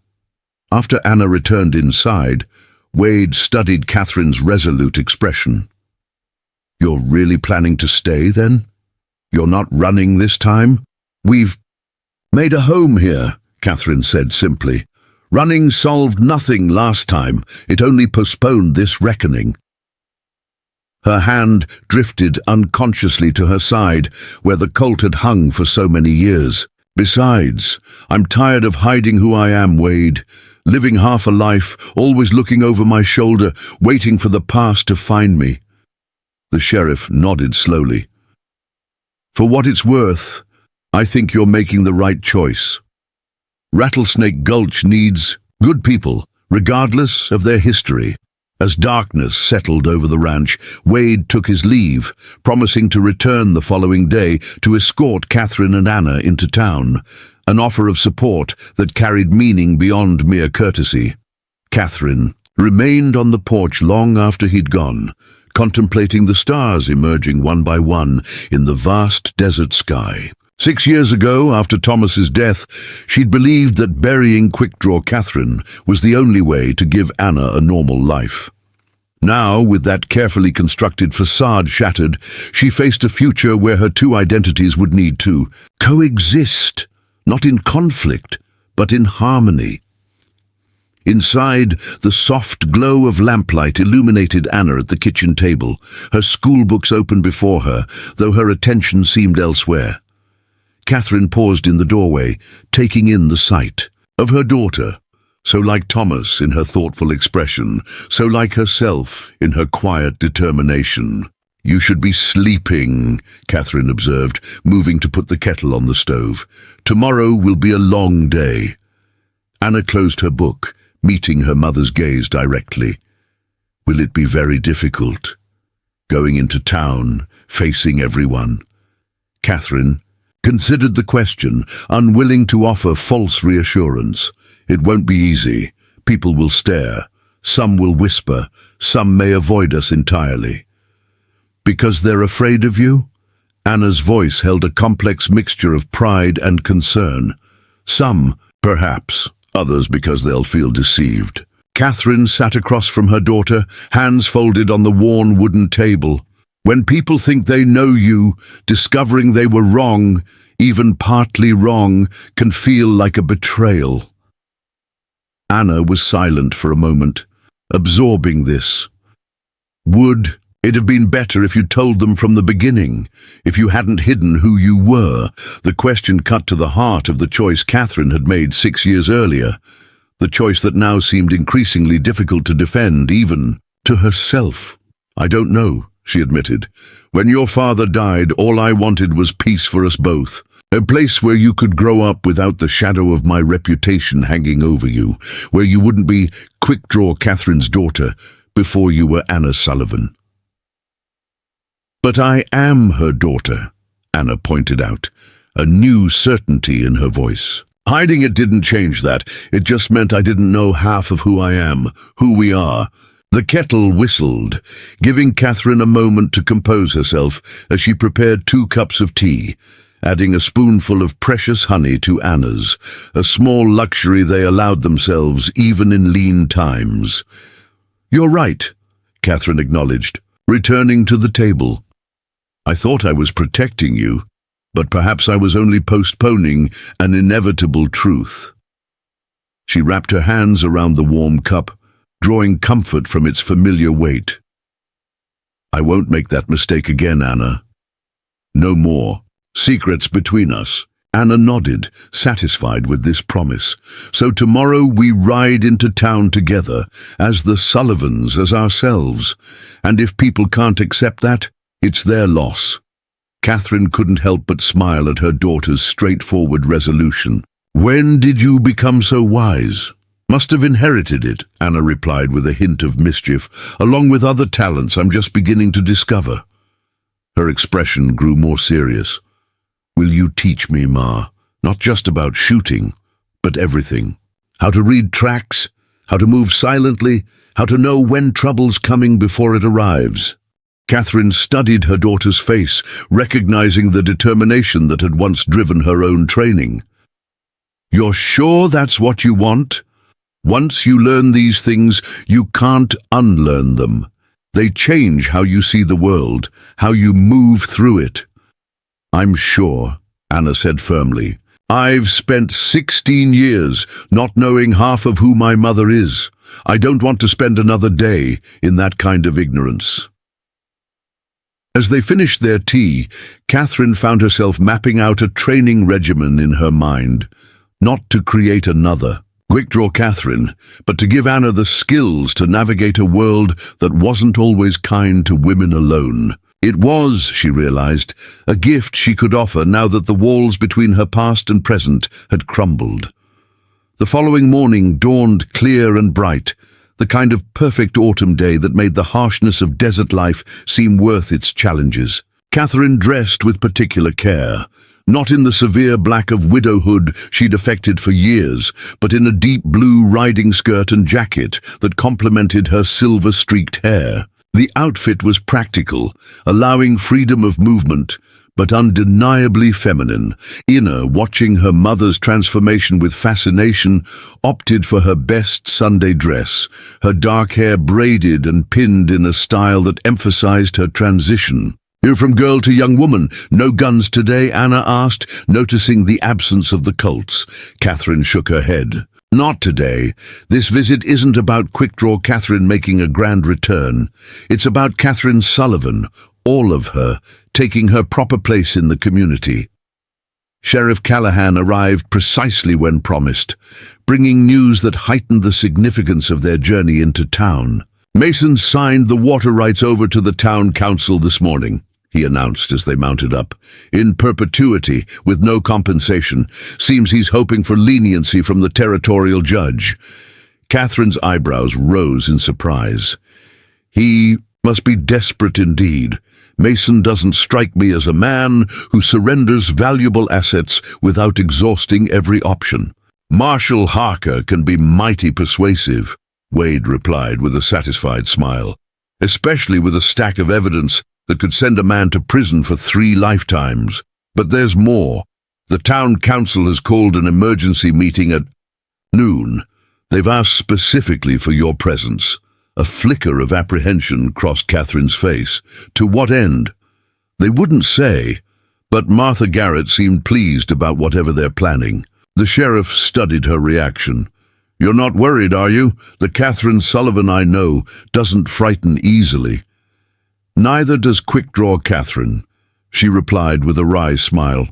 After Anna returned inside, Wade studied Catherine's resolute expression. You're really planning to stay, then? You're not running this time? We've made a home here, Catherine said simply. Running solved nothing last time. It only postponed this reckoning. Her hand drifted unconsciously to her side, where the Colt had hung for so many years. Besides, I'm tired of hiding who I am, Wade. Living half a life, always looking over my shoulder, waiting for the past to find me. The sheriff nodded slowly. For what it's worth, I think you're making the right choice. Rattlesnake Gulch needs good people, regardless of their history. As darkness settled over the ranch, Wade took his leave, promising to return the following day to escort Catherine and Anna into town, an offer of support that carried meaning beyond mere courtesy. Catherine remained on the porch long after he'd gone, contemplating the stars emerging one by one in the vast desert sky. 6 years ago, after Thomas's death, she'd believed that burying Quick Draw Catherine was the only way to give Anna a normal life. Now, with that carefully constructed facade shattered, she faced a future where her two identities would need to coexist, not in conflict, but in harmony. Inside, the soft glow of lamplight illuminated Anna at the kitchen table, her schoolbooks open before her, though her attention seemed elsewhere. Catherine paused in the doorway, taking in the sight of her daughter, so like Thomas in her thoughtful expression, so like herself in her quiet determination. You should be sleeping, Catherine observed, moving to put the kettle on the stove. Tomorrow will be a long day. Anna closed her book, meeting her mother's gaze directly. Will it be very difficult? Going into town, facing everyone. Catherine considered the question, unwilling to offer false reassurance. It won't be easy. People will stare. Some will whisper. Some may avoid us entirely. Because they're afraid of you? Anna's voice held a complex mixture of pride and concern. Some, perhaps. Others because they'll feel deceived. Catherine sat across from her daughter, hands folded on the worn wooden table. When people think they know you, discovering they were wrong, even partly wrong, can feel like a betrayal. Anna was silent for a moment, absorbing this. Would it have been better if you told them from the beginning, if you hadn't hidden who you were? The question cut to the heart of the choice Catherine had made 6 years earlier, the choice that now seemed increasingly difficult to defend, even to herself. "I don't know," she admitted. "When your father died, all I wanted was peace for us both. A place where you could grow up without the shadow of my reputation hanging over you, where you wouldn't be Quickdraw Catherine's daughter before you were Anna Sullivan." "But I am her daughter," Anna pointed out, a new certainty in her voice. "Hiding it didn't change that. It just meant I didn't know half of who I am, who we are." The kettle whistled, giving Catherine a moment to compose herself as she prepared 2 cups of tea, adding a spoonful of precious honey to Anna's, a small luxury they allowed themselves even in lean times. "You're right," Catherine acknowledged, returning to the table. "I thought I was protecting you, but perhaps I was only postponing an inevitable truth." She wrapped her hands around the warm cup, drawing comfort from its familiar weight. "I won't make that mistake again, Anna. No more secrets between us." Anna nodded, satisfied with this promise. "So tomorrow we ride into town together, as the Sullivans, as ourselves. And if people can't accept that, it's their loss." Catherine couldn't help but smile at her daughter's straightforward resolution. "When did you become so wise?" "Must have inherited it," Anna replied with a hint of mischief, "along with other talents I'm just beginning to discover." Her expression grew more serious. "Will you teach me, Ma? Not just about shooting, but everything. How to read tracks, how to move silently, how to know when trouble's coming before it arrives." Catherine studied her daughter's face, recognizing the determination that had once driven her own training. "You're sure that's what you want? Once you learn these things, you can't unlearn them. They change how you see the world, how you move through it." "I'm sure," Anna said firmly. "I've spent 16 years not knowing half of who my mother is. I don't want to spend another day in that kind of ignorance." As they finished their tea, Catherine found herself mapping out a training regimen in her mind, not to create another Quickdraw Catherine, but to give Anna the skills to navigate a world that wasn't always kind to women alone. It was, she realized, a gift she could offer now that the walls between her past and present had crumbled. The following morning dawned clear and bright, the kind of perfect autumn day that made the harshness of desert life seem worth its challenges. Catherine dressed with particular care, not in the severe black of widowhood she'd affected for years, but in a deep blue riding skirt and jacket that complemented her silver-streaked hair. The outfit was practical, allowing freedom of movement, but undeniably feminine. Ina, watching her mother's transformation with fascination, opted for her best Sunday dress, her dark hair braided and pinned in a style that emphasized her transition. "You're from girl to young woman. No guns today?" Anna asked, noticing the absence of the Colts. Catherine shook her head. "Not today. This visit isn't about Quickdraw Catherine making a grand return. It's about Catherine Sullivan, all of her, taking her proper place in the community." Sheriff Callahan arrived precisely when promised, bringing news that heightened the significance of their journey into town. "Mason signed the water rights over to the town council this morning," he announced as they mounted up. "In perpetuity, with no compensation. Seems he's hoping for leniency from the territorial judge." Catherine's eyebrows rose in surprise. "He must be desperate indeed. Mason doesn't strike me as a man who surrenders valuable assets without exhausting every option." "Marshal Harker can be mighty persuasive," Wade replied with a satisfied smile, "especially with a stack of evidence that could send a man to prison for 3 lifetimes. But there's more. The town council has called an emergency meeting at noon. They've asked specifically for your presence." A flicker of apprehension crossed Catherine's face. To what end? They wouldn't say, but Martha Garrett seemed pleased about whatever they're planning. The sheriff studied her reaction. "You're not worried, are you? The Catherine Sullivan I know doesn't frighten easily." "Neither does quick-draw Catherine," she replied with a wry smile.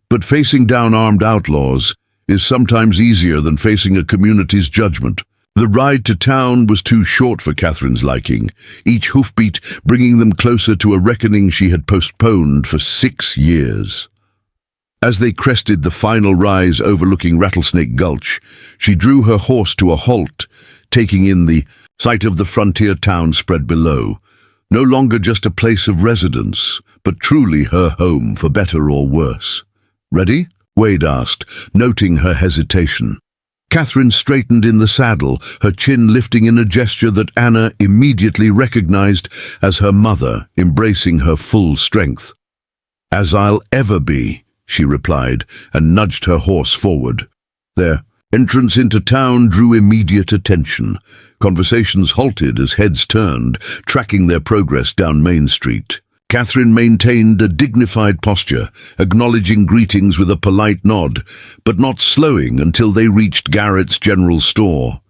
"But facing down armed outlaws is sometimes easier than facing a community's judgment." The ride to town was too short for Catherine's liking, each hoofbeat bringing them closer to a reckoning she had postponed for 6 years. As they crested the final rise overlooking Rattlesnake Gulch, she drew her horse to a halt, taking in the sight of the frontier town spread below. No longer just a place of residence, but truly her home for better or worse. "Ready?" Wade asked, noting her hesitation. Catherine straightened in the saddle, her chin lifting in a gesture that Anna immediately recognized as her mother, embracing her full strength. "As I'll ever be," she replied, and nudged her horse forward. Their entrance into town drew immediate attention. Conversations halted as heads turned, tracking their progress down Main Street. Catherine maintained a dignified posture, acknowledging greetings with a polite nod, but not slowing until they reached Garrett's general store.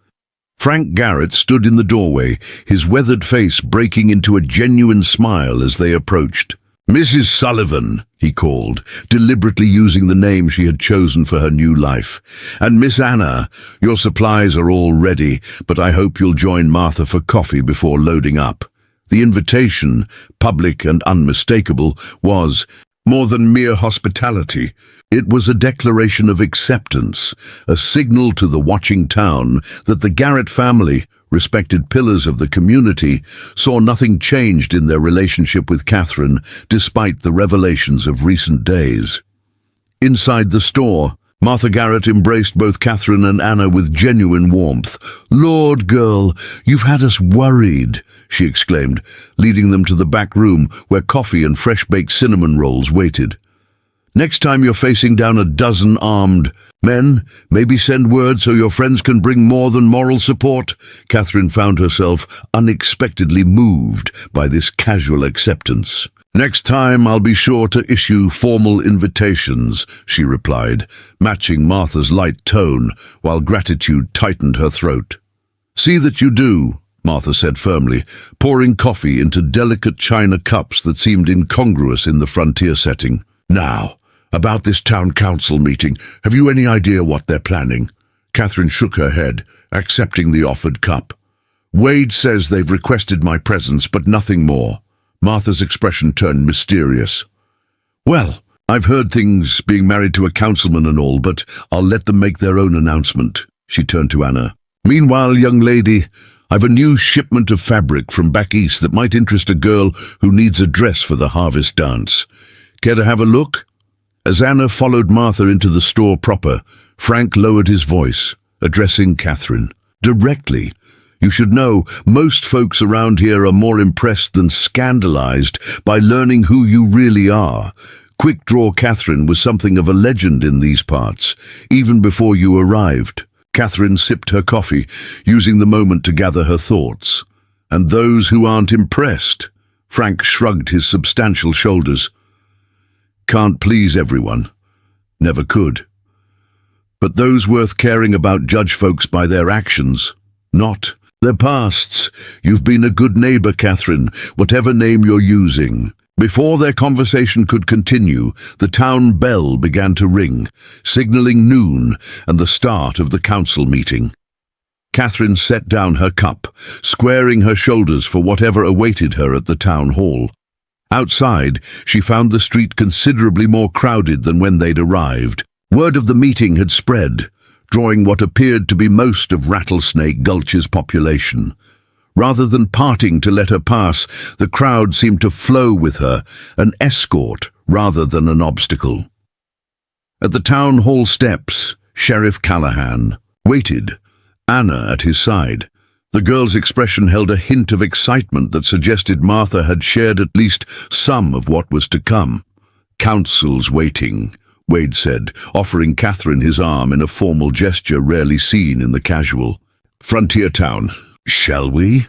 Frank Garrett stood in the doorway, his weathered face breaking into a genuine smile as they approached. "Mrs. Sullivan," he called, deliberately using the name she had chosen for her new life. "And Miss Anna, your supplies are all ready, but I hope you'll join Martha for coffee before loading up." The invitation, public and unmistakable, was more than mere hospitality. It was a declaration of acceptance, a signal to the watching town that the Garrett family, respected pillars of the community, saw nothing changed in their relationship with Catherine despite the revelations of recent days. Inside the store, Martha Garrett embraced both Catherine and Anna with genuine warmth. "Lord, girl, you've had us worried," she exclaimed, leading them to the back room where coffee and fresh-baked cinnamon rolls waited. "Next time you're facing down a dozen armed men, maybe send word so your friends can bring more than moral support." Catherine found herself unexpectedly moved by this casual acceptance. "Next time I'll be sure to issue formal invitations," she replied, matching Martha's light tone while gratitude tightened her throat. "See that you do," Martha said firmly, pouring coffee into delicate china cups that seemed incongruous in the frontier setting. "Now, about this town council meeting, have you any idea what they're planning?" Catherine shook her head, accepting the offered cup. "Wade says they've requested my presence, but nothing more." Martha's expression turned mysterious. "Well, I've heard things, being married to a councilman and all, but I'll let them make their own announcement." She turned to Anna. "Meanwhile, young lady, I've a new shipment of fabric from back east that might interest a girl who needs a dress for the harvest dance. Care to have a look?" As Anna followed Martha into the store proper, Frank lowered his voice, addressing Catherine directly. "You should know, most folks around here are more impressed than scandalized by learning who you really are. Quick-draw Catherine was something of a legend in these parts, even before you arrived." Catherine sipped her coffee, using the moment to gather her thoughts. "And those who aren't impressed?" Frank shrugged his substantial shoulders. "Can't please everyone. Never could. But those worth caring about judge folks by their actions, not their pasts. You've been a good neighbor, Catherine, whatever name you're using." Before their conversation could continue, the town bell began to ring, signaling noon and the start of the council meeting. Catherine set down her cup, squaring her shoulders for whatever awaited her at the town hall. Outside, she found the street considerably more crowded than when they'd arrived. Word of the meeting had spread, drawing what appeared to be most of Rattlesnake Gulch's population. Rather than parting to let her pass, the crowd seemed to flow with her, an escort rather than an obstacle. At the town hall steps, Sheriff Callahan waited, Anna at his side. The girl's expression held a hint of excitement that suggested Martha had shared at least some of what was to come. "Council's waiting," Wade said, offering Catherine his arm in a formal gesture rarely seen in the casual. "Frontier town. Shall we?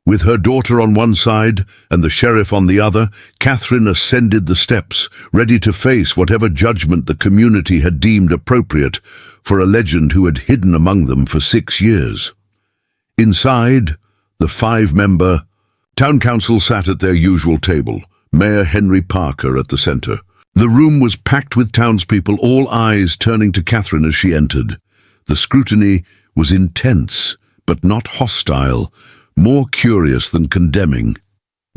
With her daughter on one side and the sheriff on the other, Catherine ascended the steps, ready to face whatever judgment the community had deemed appropriate for a legend who had hidden among them for 6 years. Inside, the 5-member town council sat at their usual table, Mayor Henry Parker at the center. The room was packed with townspeople, all eyes turning to Catherine as she entered. The scrutiny was intense, but not hostile, more curious than condemning.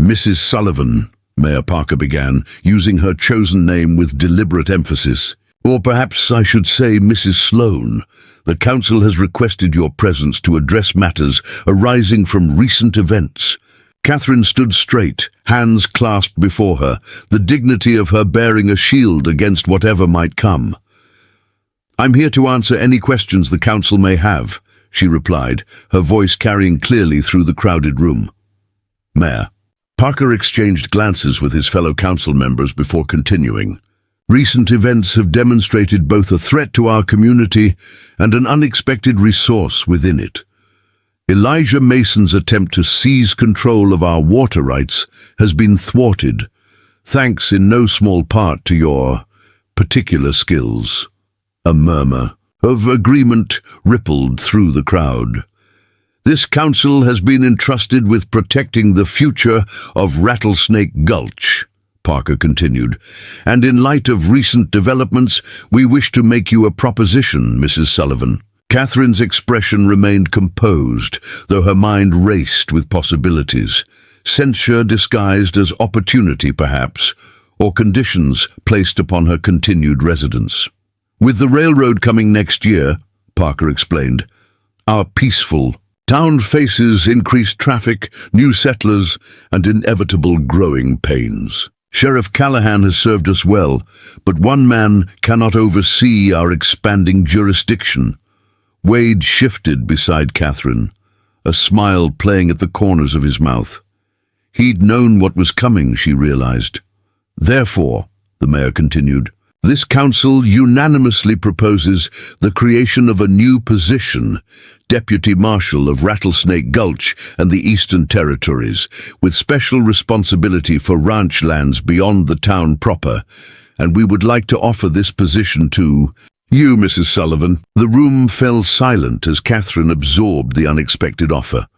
"Mrs. Sullivan," Mayor Parker began, using her chosen name with deliberate emphasis. "Or perhaps I should say Mrs. Sloane. The council has requested your presence to address matters arising from recent events." Catherine stood straight, hands clasped before her, the dignity of her bearing a shield against whatever might come. "I'm here to answer any questions the council may have," she replied, her voice carrying clearly through the crowded room. "Mayor." Parker exchanged glances with his fellow council members before continuing. "Recent events have demonstrated both a threat to our community and an unexpected resource within it. Elijah Mason's attempt to seize control of our water rights has been thwarted, thanks in no small part to your particular skills." A murmur of agreement rippled through the crowd. "This council has been entrusted with protecting the future of Rattlesnake Gulch," Parker continued, "and in light of recent developments, we wish to make you a proposition, Mrs. Sullivan." Catherine's expression remained composed, though her mind raced with possibilities. Censure disguised as opportunity, perhaps, or conditions placed upon her continued residence. "With the railroad coming next year," Parker explained, "our peaceful town faces increased traffic, new settlers, and inevitable growing pains. Sheriff Callahan has served us well, but one man cannot oversee our expanding jurisdiction." Wade shifted beside Catherine, a smile playing at the corners of his mouth. He'd known what was coming, she realized. "Therefore," the mayor continued, "this council unanimously proposes the creation of a new position, Deputy Marshal of Rattlesnake Gulch and the Eastern Territories, with special responsibility for ranch lands beyond the town proper, and we would like to offer this position to you, Mrs. Sullivan." The room fell silent as Catherine absorbed the unexpected offer.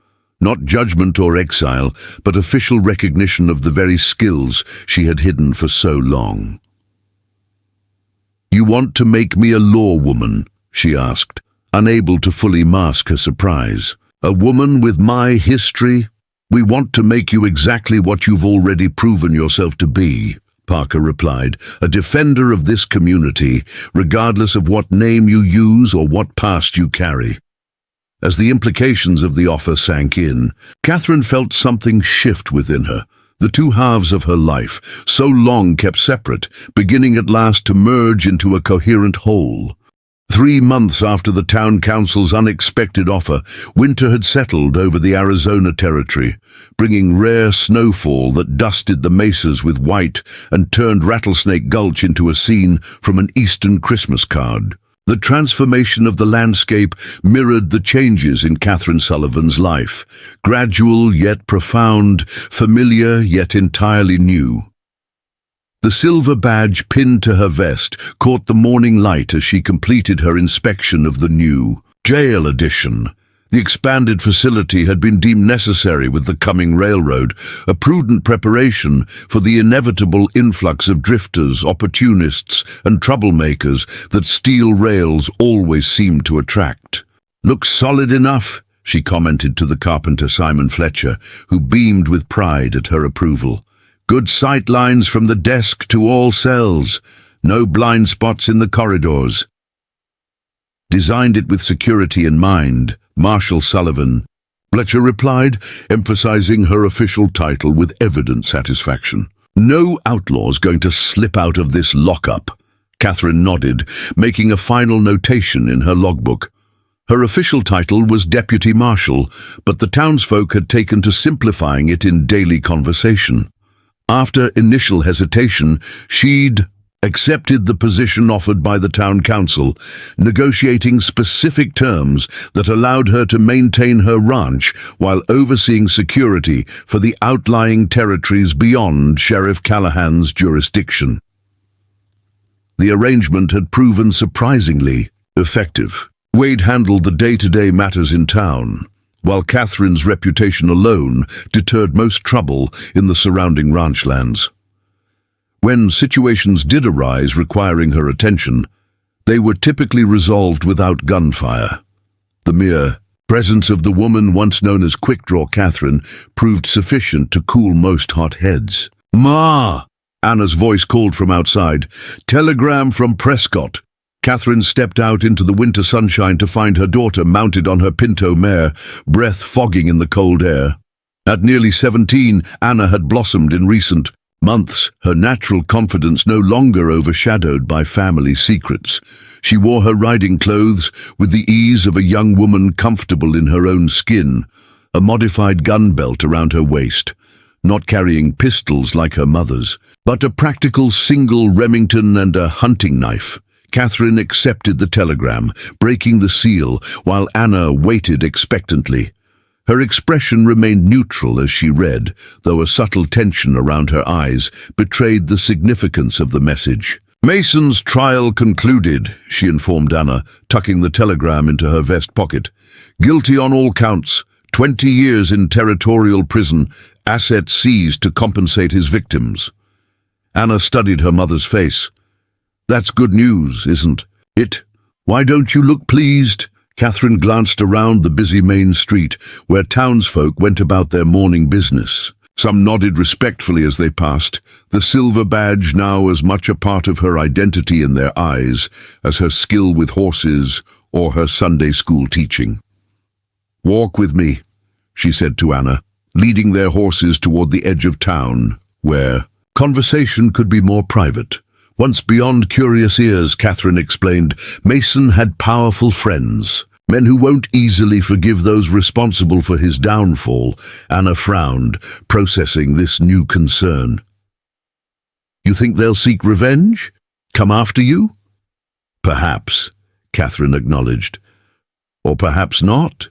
Not judgment or exile, but official recognition of the very skills she had hidden for so long. "You want to make me a law woman?" she asked, unable to fully mask her surprise. "A woman with my history? We want to make you exactly what you've already proven yourself to be," Parker replied, "a defender of this community, regardless of what name you use or what past you carry." As the implications of the offer sank in, Catherine felt something shift within her. The two halves of her life, so long kept separate, beginning at last to merge into a coherent whole. 3 months after the town council's unexpected offer, winter had settled over the Arizona territory, bringing rare snowfall that dusted the mesas with white and turned Rattlesnake Gulch into a scene from an Eastern Christmas card. The transformation of the landscape mirrored the changes in Catherine Sullivan's life, gradual yet profound, familiar yet entirely new. The silver badge pinned to her vest caught the morning light as she completed her inspection of the new jail addition. The expanded facility had been deemed necessary with the coming railroad, a prudent preparation for the inevitable influx of drifters, opportunists, and troublemakers that steel rails always seemed to attract. "Looks solid enough," she commented to the carpenter Simon Fletcher, who beamed with pride at her approval. "Good sight lines from the desk to all cells. No blind spots in the corridors." "Designed it with security in mind, Marshal Sullivan," Fletcher replied, emphasizing her official title with evident satisfaction. "No outlaws going to slip out of this lockup." Catherine nodded, making a final notation in her logbook. Her official title was Deputy Marshal, but the townsfolk had taken to simplifying it in daily conversation. After initial hesitation, she'd accepted the position offered by the town council, negotiating specific terms that allowed her to maintain her ranch while overseeing security for the outlying territories beyond Sheriff Callahan's jurisdiction. The arrangement had proven surprisingly effective. Wade handled the day-to-day matters in town, while Catherine's reputation alone deterred most trouble in the surrounding ranchlands. When situations did arise requiring her attention, they were typically resolved without gunfire. The mere presence of the woman once known as Quick Draw Catherine proved sufficient to cool most hot heads. "Ma!" Anna's voice called from outside. "Telegram from Prescott." Catherine stepped out into the winter sunshine to find her daughter mounted on her pinto mare, breath fogging in the cold air. At nearly 17, Anna had blossomed in recent months, her natural confidence no longer overshadowed by family secrets. She wore her riding clothes with the ease of a young woman comfortable in her own skin, a modified gun belt around her waist, not carrying pistols like her mother's, but a practical single Remington and a hunting knife. Catherine accepted the telegram, breaking the seal, while Anna waited expectantly. Her expression remained neutral as she read, though a subtle tension around her eyes betrayed the significance of the message. "Mason's trial concluded," she informed Anna, tucking the telegram into her vest pocket. "Guilty on all counts, 20 years in territorial prison, assets seized to compensate his victims." Anna studied her mother's face. "That's good news, isn't it? Why don't you look pleased?" Catherine glanced around the busy main street, where townsfolk went about their morning business. Some nodded respectfully as they passed, the silver badge now as much a part of her identity in their eyes as her skill with horses or her Sunday school teaching. "Walk with me," she said to Anna, leading their horses toward the edge of town, where conversation could be more private. Once beyond curious ears, Catherine explained, Mason had powerful friends, men who won't easily forgive those responsible for his downfall. Anna frowned, processing this new concern. "You think they'll seek revenge? Come after you?" "Perhaps," Catherine acknowledged. "Or perhaps not.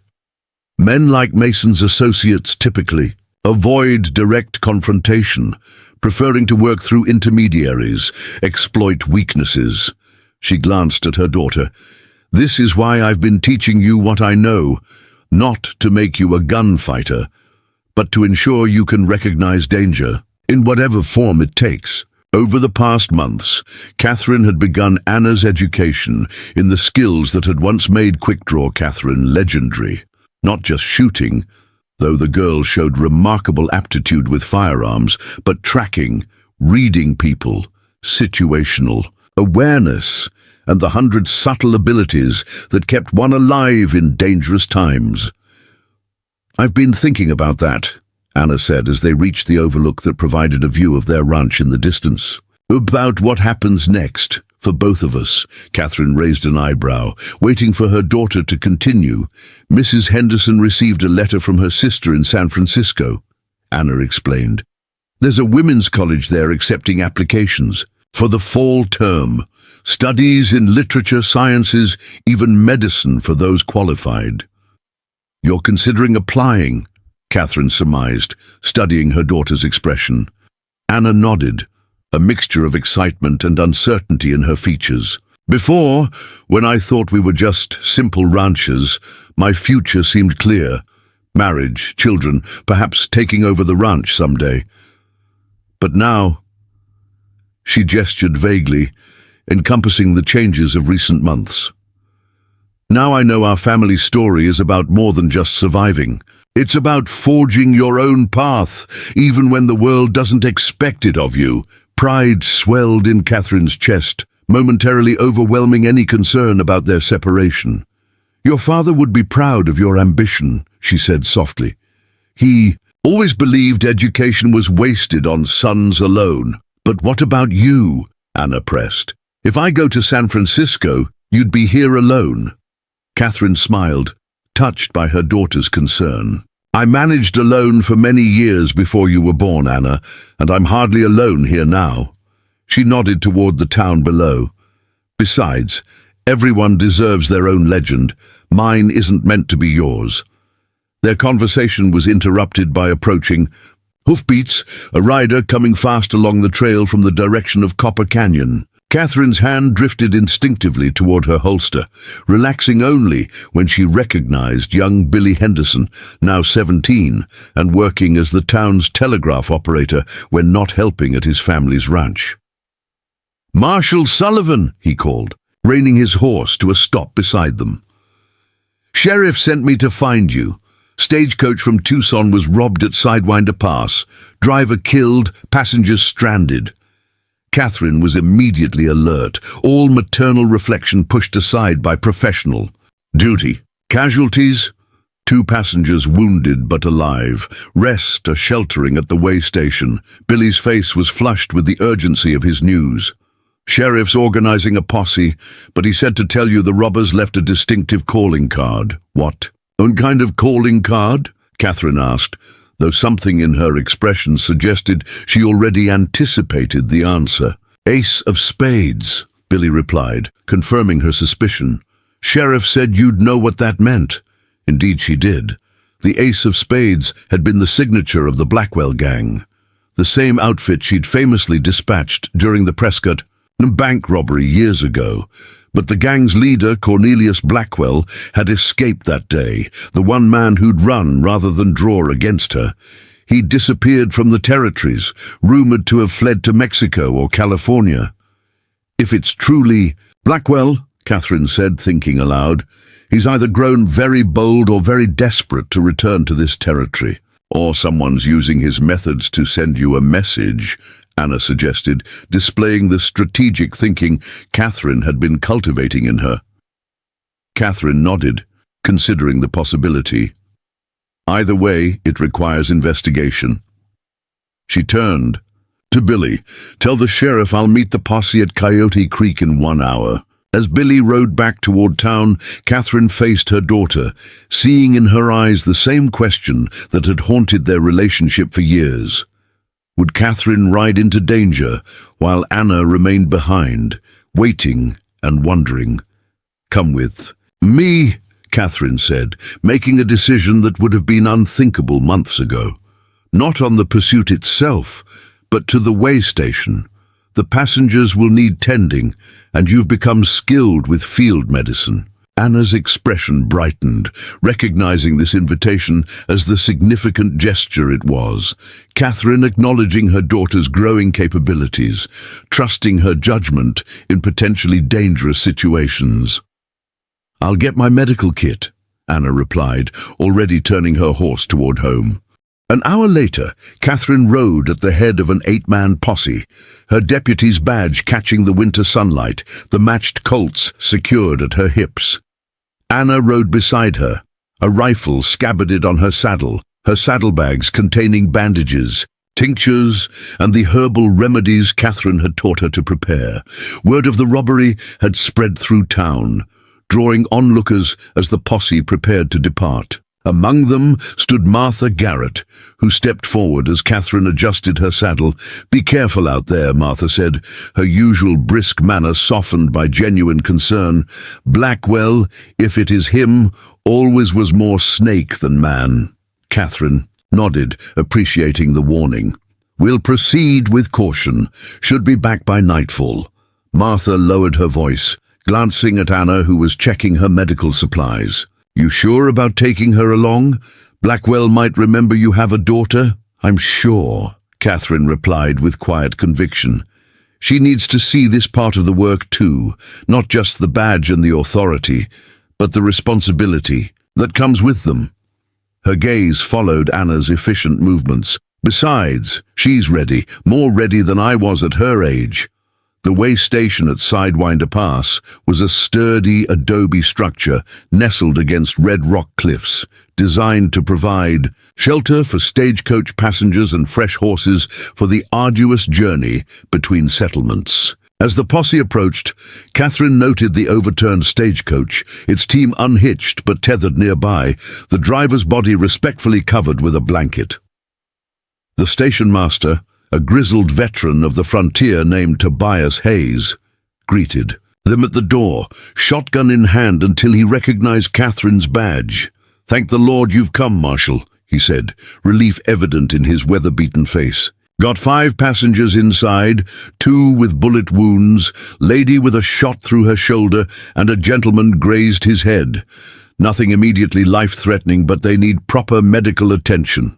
Men like Mason's associates typically avoid direct confrontation, preferring to work through intermediaries, exploit weaknesses." She glanced at her daughter. "This is why I've been teaching you what I know, not to make you a gunfighter, but to ensure you can recognize danger, in whatever form it takes." Over the past months, Catherine had begun Anna's education in the skills that had once made Quick Draw Catherine legendary. Not just shooting, though the girl showed remarkable aptitude with firearms, but tracking, reading people, situational awareness, and the 100 subtle abilities that kept one alive in dangerous times. "I've been thinking about that," Anna said as they reached the overlook that provided a view of their ranch in the distance. "About what happens next, for both of us." Catherine raised an eyebrow, waiting for her daughter to continue. "Mrs. Henderson received a letter from her sister in San Francisco," Anna explained. "There's a women's college there accepting applications for the fall term. Studies in literature, sciences, even medicine for those qualified." "You're considering applying," Catherine surmised, studying her daughter's expression. Anna nodded, a mixture of excitement and uncertainty in her features. "Before, when I thought we were just simple ranchers, my future seemed clear. Marriage, children, perhaps taking over the ranch someday. But now," she gestured vaguely, encompassing the changes of recent months. "Now I know our family story is about more than just surviving. It's about forging your own path, even when the world doesn't expect it of you." Pride swelled in Catherine's chest, momentarily overwhelming any concern about their separation. "Your father would be proud of your ambition," she said softly. "He always believed education was wasted on sons alone." "But what about you?" Anna pressed. "If I go to San Francisco, you'd be here alone." Catherine smiled, touched by her daughter's concern. "I managed alone for many years before you were born, Anna, and I'm hardly alone here now." She nodded toward the town below. Besides, everyone deserves their own legend. Mine isn't meant to be yours. Their conversation was interrupted by approaching hoofbeats, a rider coming fast along the trail from the direction of Copper Canyon. Catherine's hand drifted instinctively toward her holster, relaxing only when she recognized young Billy Henderson, now 17, and working as the town's telegraph operator when not helping at his family's ranch. "Marshal Sullivan," he called, reining his horse to a stop beside them. "Sheriff sent me to find you. Stagecoach from Tucson was robbed at Sidewinder Pass. Driver killed, passengers stranded." Catherine was immediately alert, all maternal reflection pushed aside by professional duty. Casualties? 2 passengers wounded but alive. Rest are sheltering at the way station. Billy's face was flushed with the urgency of his news. "Sheriff's organizing a posse, but he said to tell you the robbers left a distinctive calling card." "What? Own kind of calling card?" Catherine asked, though something in her expression suggested she already anticipated the answer. "Ace of spades," Billy replied, confirming her suspicion. "Sheriff said you'd know what that meant." Indeed she did. The ace of spades had been the signature of the Blackwell gang, the same outfit she'd famously dispatched during the Prescott bank robbery years ago. But the gang's leader, Cornelius Blackwell, had escaped that day, the one man who'd run rather than draw against her. He'd disappeared from the territories, rumored to have fled to Mexico or California. "If it's truly Blackwell," Catherine said, thinking aloud, "he's either grown very bold or very desperate to return to this territory. Or someone's using his methods to send you a message," Anna suggested, displaying the strategic thinking Catherine had been cultivating in her. Catherine nodded, considering the possibility. "Either way, it requires investigation." She turned to Billy. "Tell the sheriff I'll meet the posse at Coyote Creek in 1 hour." As Billy rode back toward town, Catherine faced her daughter, seeing in her eyes the same question that had haunted their relationship for years. Would Catherine ride into danger while Anna remained behind, waiting and wondering? "Come with me," Catherine said, making a decision that would have been unthinkable months ago. "Not on the pursuit itself, but to the way station. The passengers will need tending, and you've become skilled with field medicine." Anna's expression brightened, recognizing this invitation as the significant gesture it was. Catherine acknowledging her daughter's growing capabilities, trusting her judgment in potentially dangerous situations. "I'll get my medical kit," Anna replied, already turning her horse toward home. An hour later, Catherine rode at the head of an 8-man posse, her deputy's badge catching the winter sunlight, the matched Colts secured at her hips. Anna rode beside her, a rifle scabbarded on her saddlebags containing bandages, tinctures, and the herbal remedies Catherine had taught her to prepare. Word of the robbery had spread through town, drawing onlookers as the posse prepared to depart. Among them stood Martha Garrett, who stepped forward as Catherine adjusted her saddle. "Be careful out there," Martha said, her usual brisk manner softened by genuine concern. "Blackwell, if it is him, always was more snake than man." Catherine nodded, appreciating the warning. "We'll proceed with caution. Should be back by nightfall." Martha lowered her voice, glancing at Anna, who was checking her medical supplies. "You sure about taking her along? Blackwell might remember you have a daughter." "I'm sure," Catherine replied with quiet conviction. "She needs to see this part of the work too, not just the badge and the authority, but the responsibility that comes with them." Her gaze followed Anna's efficient movements. "Besides, she's ready, more ready than I was at her age." The way station at Sidewinder Pass was a sturdy adobe structure nestled against red rock cliffs, designed to provide shelter for stagecoach passengers and fresh horses for the arduous journey between settlements. As the posse approached, Catherine noted the overturned stagecoach, its team unhitched but tethered nearby, the driver's body respectfully covered with a blanket. The station master, a grizzled veteran of the frontier named Tobias Hayes, greeted them at the door, shotgun in hand until he recognized Catherine's badge. "Thank the Lord you've come, Marshal," he said, relief evident in his weather-beaten face. "Got 5 passengers inside, 2 with bullet wounds, lady with a shot through her shoulder, and a gentleman grazed his head. Nothing immediately life-threatening, but they need proper medical attention."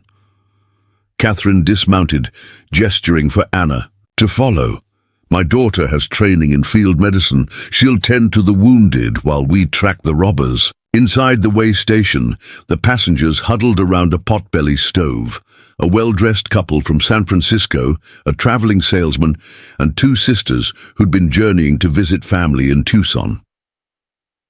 Catherine dismounted, gesturing for Anna to follow. "My daughter has training in field medicine. She'll tend to the wounded while we track the robbers." Inside the way station, the passengers huddled around a potbelly stove. A well-dressed couple from San Francisco, a traveling salesman, and 2 sisters who'd been journeying to visit family in Tucson.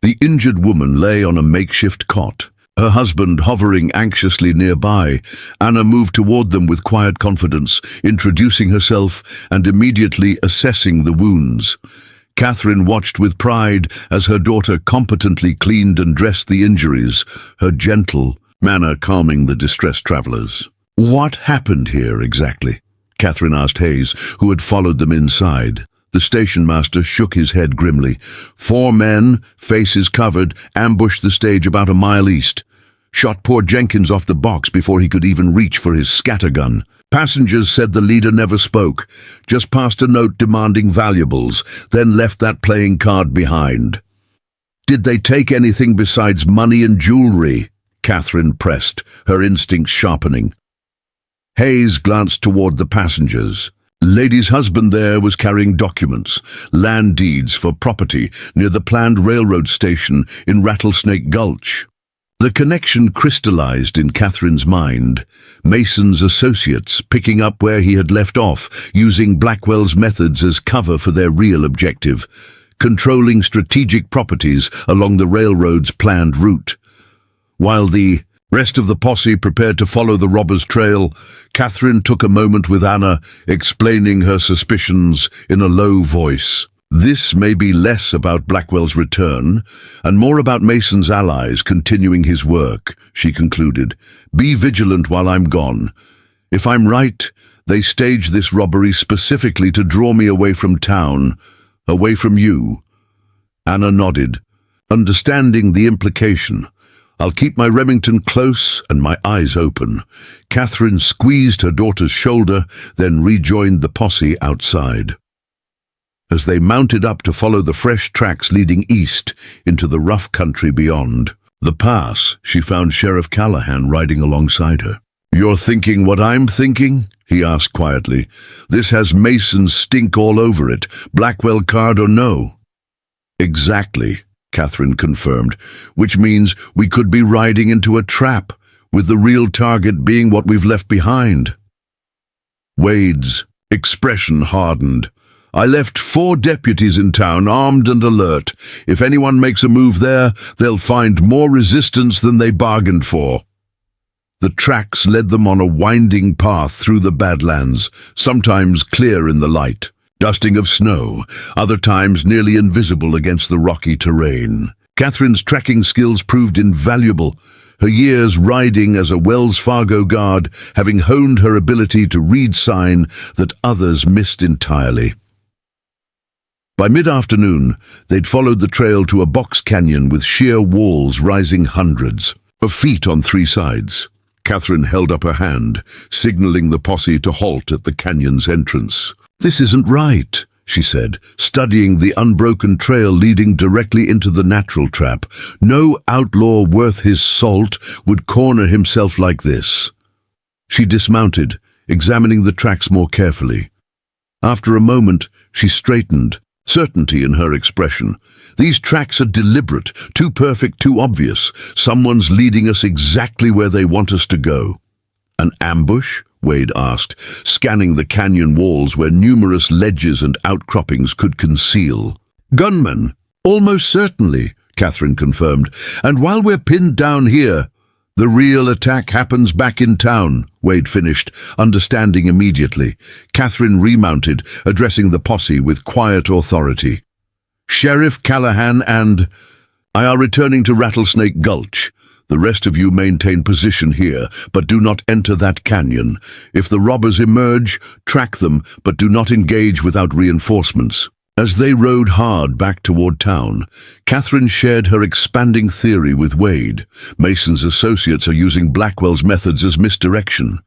The injured woman lay on a makeshift cot, her husband hovering anxiously nearby. Anna moved toward them with quiet confidence, introducing herself and immediately assessing the wounds. Catherine watched with pride as her daughter competently cleaned and dressed the injuries, her gentle manner calming the distressed travelers. "What happened here exactly?" Catherine asked Hayes, who had followed them inside. The station master shook his head grimly. 4 men, faces covered, ambushed the stage about a mile east. Shot poor Jenkins off the box before he could even reach for his scattergun. Passengers said the leader never spoke, just passed a note demanding valuables, then left that playing card behind. "Did they take anything besides money and jewelry?" Catherine pressed, her instincts sharpening. Hayes glanced toward the passengers. Lady's husband there was carrying documents, land deeds for property near the planned railroad station in Rattlesnake Gulch. The connection crystallized in Catherine's mind. Mason's associates picking up where he had left off, using Blackwell's methods as cover for their real objective, controlling strategic properties along the railroad's planned route. While the rest of the posse prepared to follow the robbers' trail, Catherine took a moment with Anna, explaining her suspicions in a low voice. "This may be less about Blackwell's return, and more about Mason's allies continuing his work," she concluded. "Be vigilant while I'm gone. If I'm right, they staged this robbery specifically to draw me away from town, away from you." Anna nodded, understanding the implication. "I'll keep my Remington close and my eyes open." Catherine squeezed her daughter's shoulder, then rejoined the posse outside. As they mounted up to follow the fresh tracks leading east into the rough country beyond the pass, she found Sheriff Callahan riding alongside her. "You're thinking what I'm thinking?" he asked quietly. "This has Mason's stink all over it, Blackwell card or no." "Exactly," Catherine confirmed, "which means we could be riding into a trap, with the real target being what we've left behind." Wade's expression hardened. "I left 4 deputies in town, armed and alert. If anyone makes a move there, they'll find more resistance than they bargained for." The tracks led them on a winding path through the Badlands, sometimes clear in the light, dusting of snow, other times nearly invisible against the rocky terrain. Catherine's trekking skills proved invaluable, her years riding as a Wells Fargo guard having honed her ability to read sign that others missed entirely. By mid-afternoon, they'd followed the trail to a box canyon with sheer walls rising hundreds of feet on 3 sides. Catherine held up her hand, signaling the posse to halt at the canyon's entrance. "This isn't right," she said, studying the unbroken trail leading directly into the natural trap. "No outlaw worth his salt would corner himself like this." She dismounted, examining the tracks more carefully. After a moment, she straightened, certainty in her expression. "These tracks are deliberate, too perfect, too obvious. Someone's leading us exactly where they want us to go." "An ambush?" Wade asked, scanning the canyon walls where numerous ledges and outcroppings could conceal. "Gunmen, almost certainly," Catherine confirmed. "And while we're pinned down here, the real attack happens back in town," Wade finished, understanding immediately. Catherine remounted, addressing the posse with quiet authority. "Sheriff Callahan and I are returning to Rattlesnake Gulch. The rest of you maintain position here, but do not enter that canyon. If the robbers emerge, track them, but do not engage without reinforcements." As they rode hard back toward town, Catherine shared her expanding theory with Wade. Mason's associates are using Blackwell's methods as misdirection.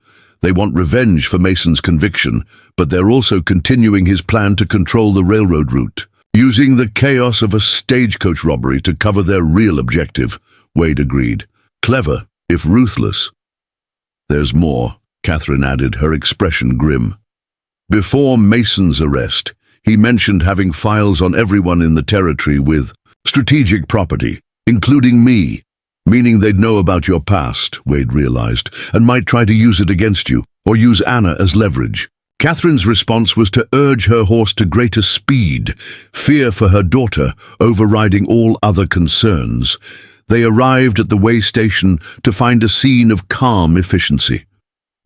They want revenge for Mason's conviction, but they're also continuing his plan to control the railroad route, using the chaos of a stagecoach robbery to cover their real objective, Wade agreed. Clever, if ruthless. "There's more," Catherine added, her expression grim. Before Mason's arrest, he mentioned having files on everyone in the territory with strategic property, including me, meaning they'd know about your past, Wade realized, and might try to use it against you, or use Anna as leverage. Catherine's response was to urge her horse to greater speed, fear for her daughter overriding all other concerns. They arrived at the way station to find a scene of calm efficiency.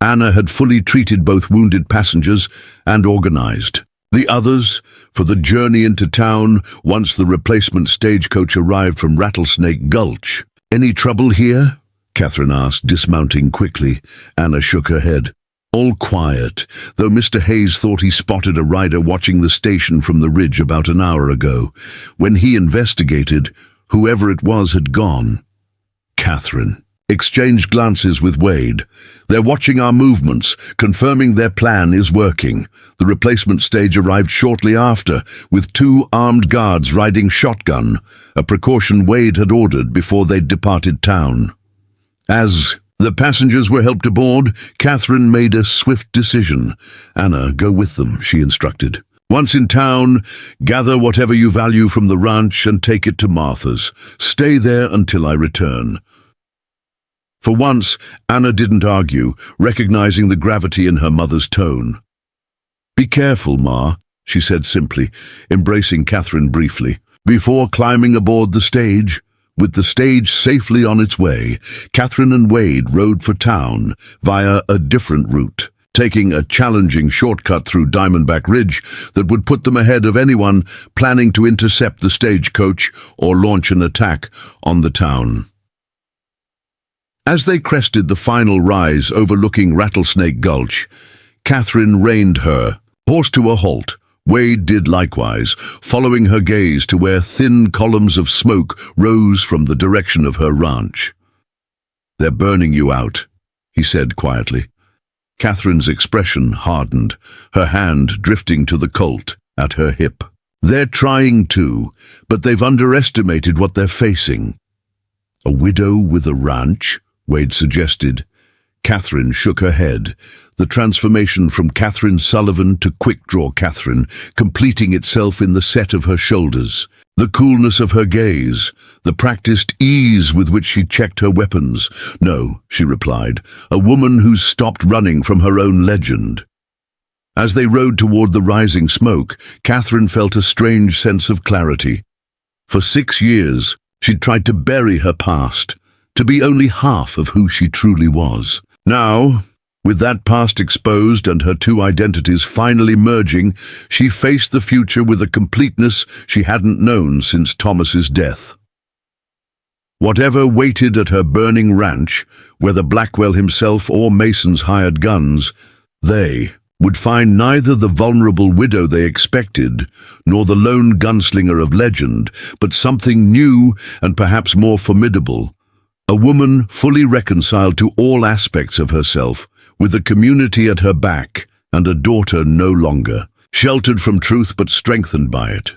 Anna had fully treated both wounded passengers and organized the others for the journey into town once the replacement stagecoach arrived from Rattlesnake Gulch. "Any trouble here?" Catherine asked, dismounting quickly. Anna shook her head. "All quiet, though Mr. Hayes thought he spotted a rider watching the station from the ridge about an hour ago. When he investigated, whoever it was had gone." Catherine exchanged glances with Wade. "They're watching our movements, confirming their plan is working." The replacement stage arrived shortly after, with 2 armed guards riding shotgun, a precaution Wade had ordered before they'd departed town. As the passengers were helped aboard, Catherine made a swift decision. "Anna, go with them," she instructed. "Once in town, gather whatever you value from the ranch and take it to Martha's. Stay there until I return." For once, Anna didn't argue, recognizing the gravity in her mother's tone. "Be careful, Ma," she said simply, embracing Catherine briefly. Before climbing aboard the stage, with the stage safely on its way, Catherine and Wade rode for town via a different route, taking a challenging shortcut through Diamondback Ridge that would put them ahead of anyone planning to intercept the stagecoach or launch an attack on the town. As they crested the final rise overlooking Rattlesnake Gulch, Catherine reined her horse to a halt. Wade did likewise, following her gaze to where thin columns of smoke rose from the direction of her ranch. "They're burning you out," he said quietly. Catherine's expression hardened, her hand drifting to the Colt at her hip. "They're trying to, but they've underestimated what they're facing." "A widow with a ranch?" Wade suggested. Catherine shook her head, the transformation from Catherine Sullivan to quick-draw Catherine, completing itself in the set of her shoulders, the coolness of her gaze, the practiced ease with which she checked her weapons. "No," she replied, "a woman who's stopped running from her own legend." As they rode toward the rising smoke, Catherine felt a strange sense of clarity. For 6 years, she'd tried to bury her past, to be only half of who she truly was. Now, with that past exposed and her 2 identities finally merging, she faced the future with a completeness she hadn't known since Thomas's death. Whatever waited at her burning ranch, whether Blackwell himself or Mason's hired guns, they would find neither the vulnerable widow they expected, nor the lone gunslinger of legend, but something new and perhaps more formidable. A woman fully reconciled to all aspects of herself, with a community at her back and a daughter no longer, sheltered from truth but strengthened by it.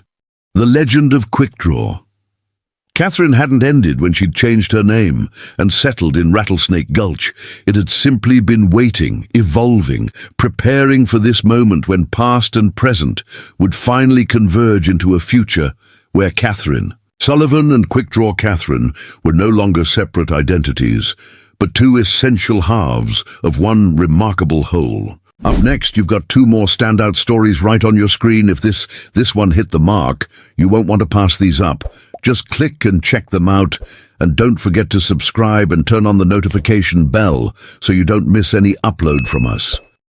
The legend of Quickdraw. Catherine hadn't ended when she'd changed her name and settled in Rattlesnake Gulch. It had simply been waiting, evolving, preparing for this moment when past and present would finally converge into a future where Catherine Sullivan and Quickdraw Catherine were no longer separate identities, but 2 essential halves of one remarkable whole. Up next, you've got 2 more standout stories right on your screen. If this one hit the mark, you won't want to pass these up. Just click and check them out, and don't forget to subscribe and turn on the notification bell so you don't miss any upload from us.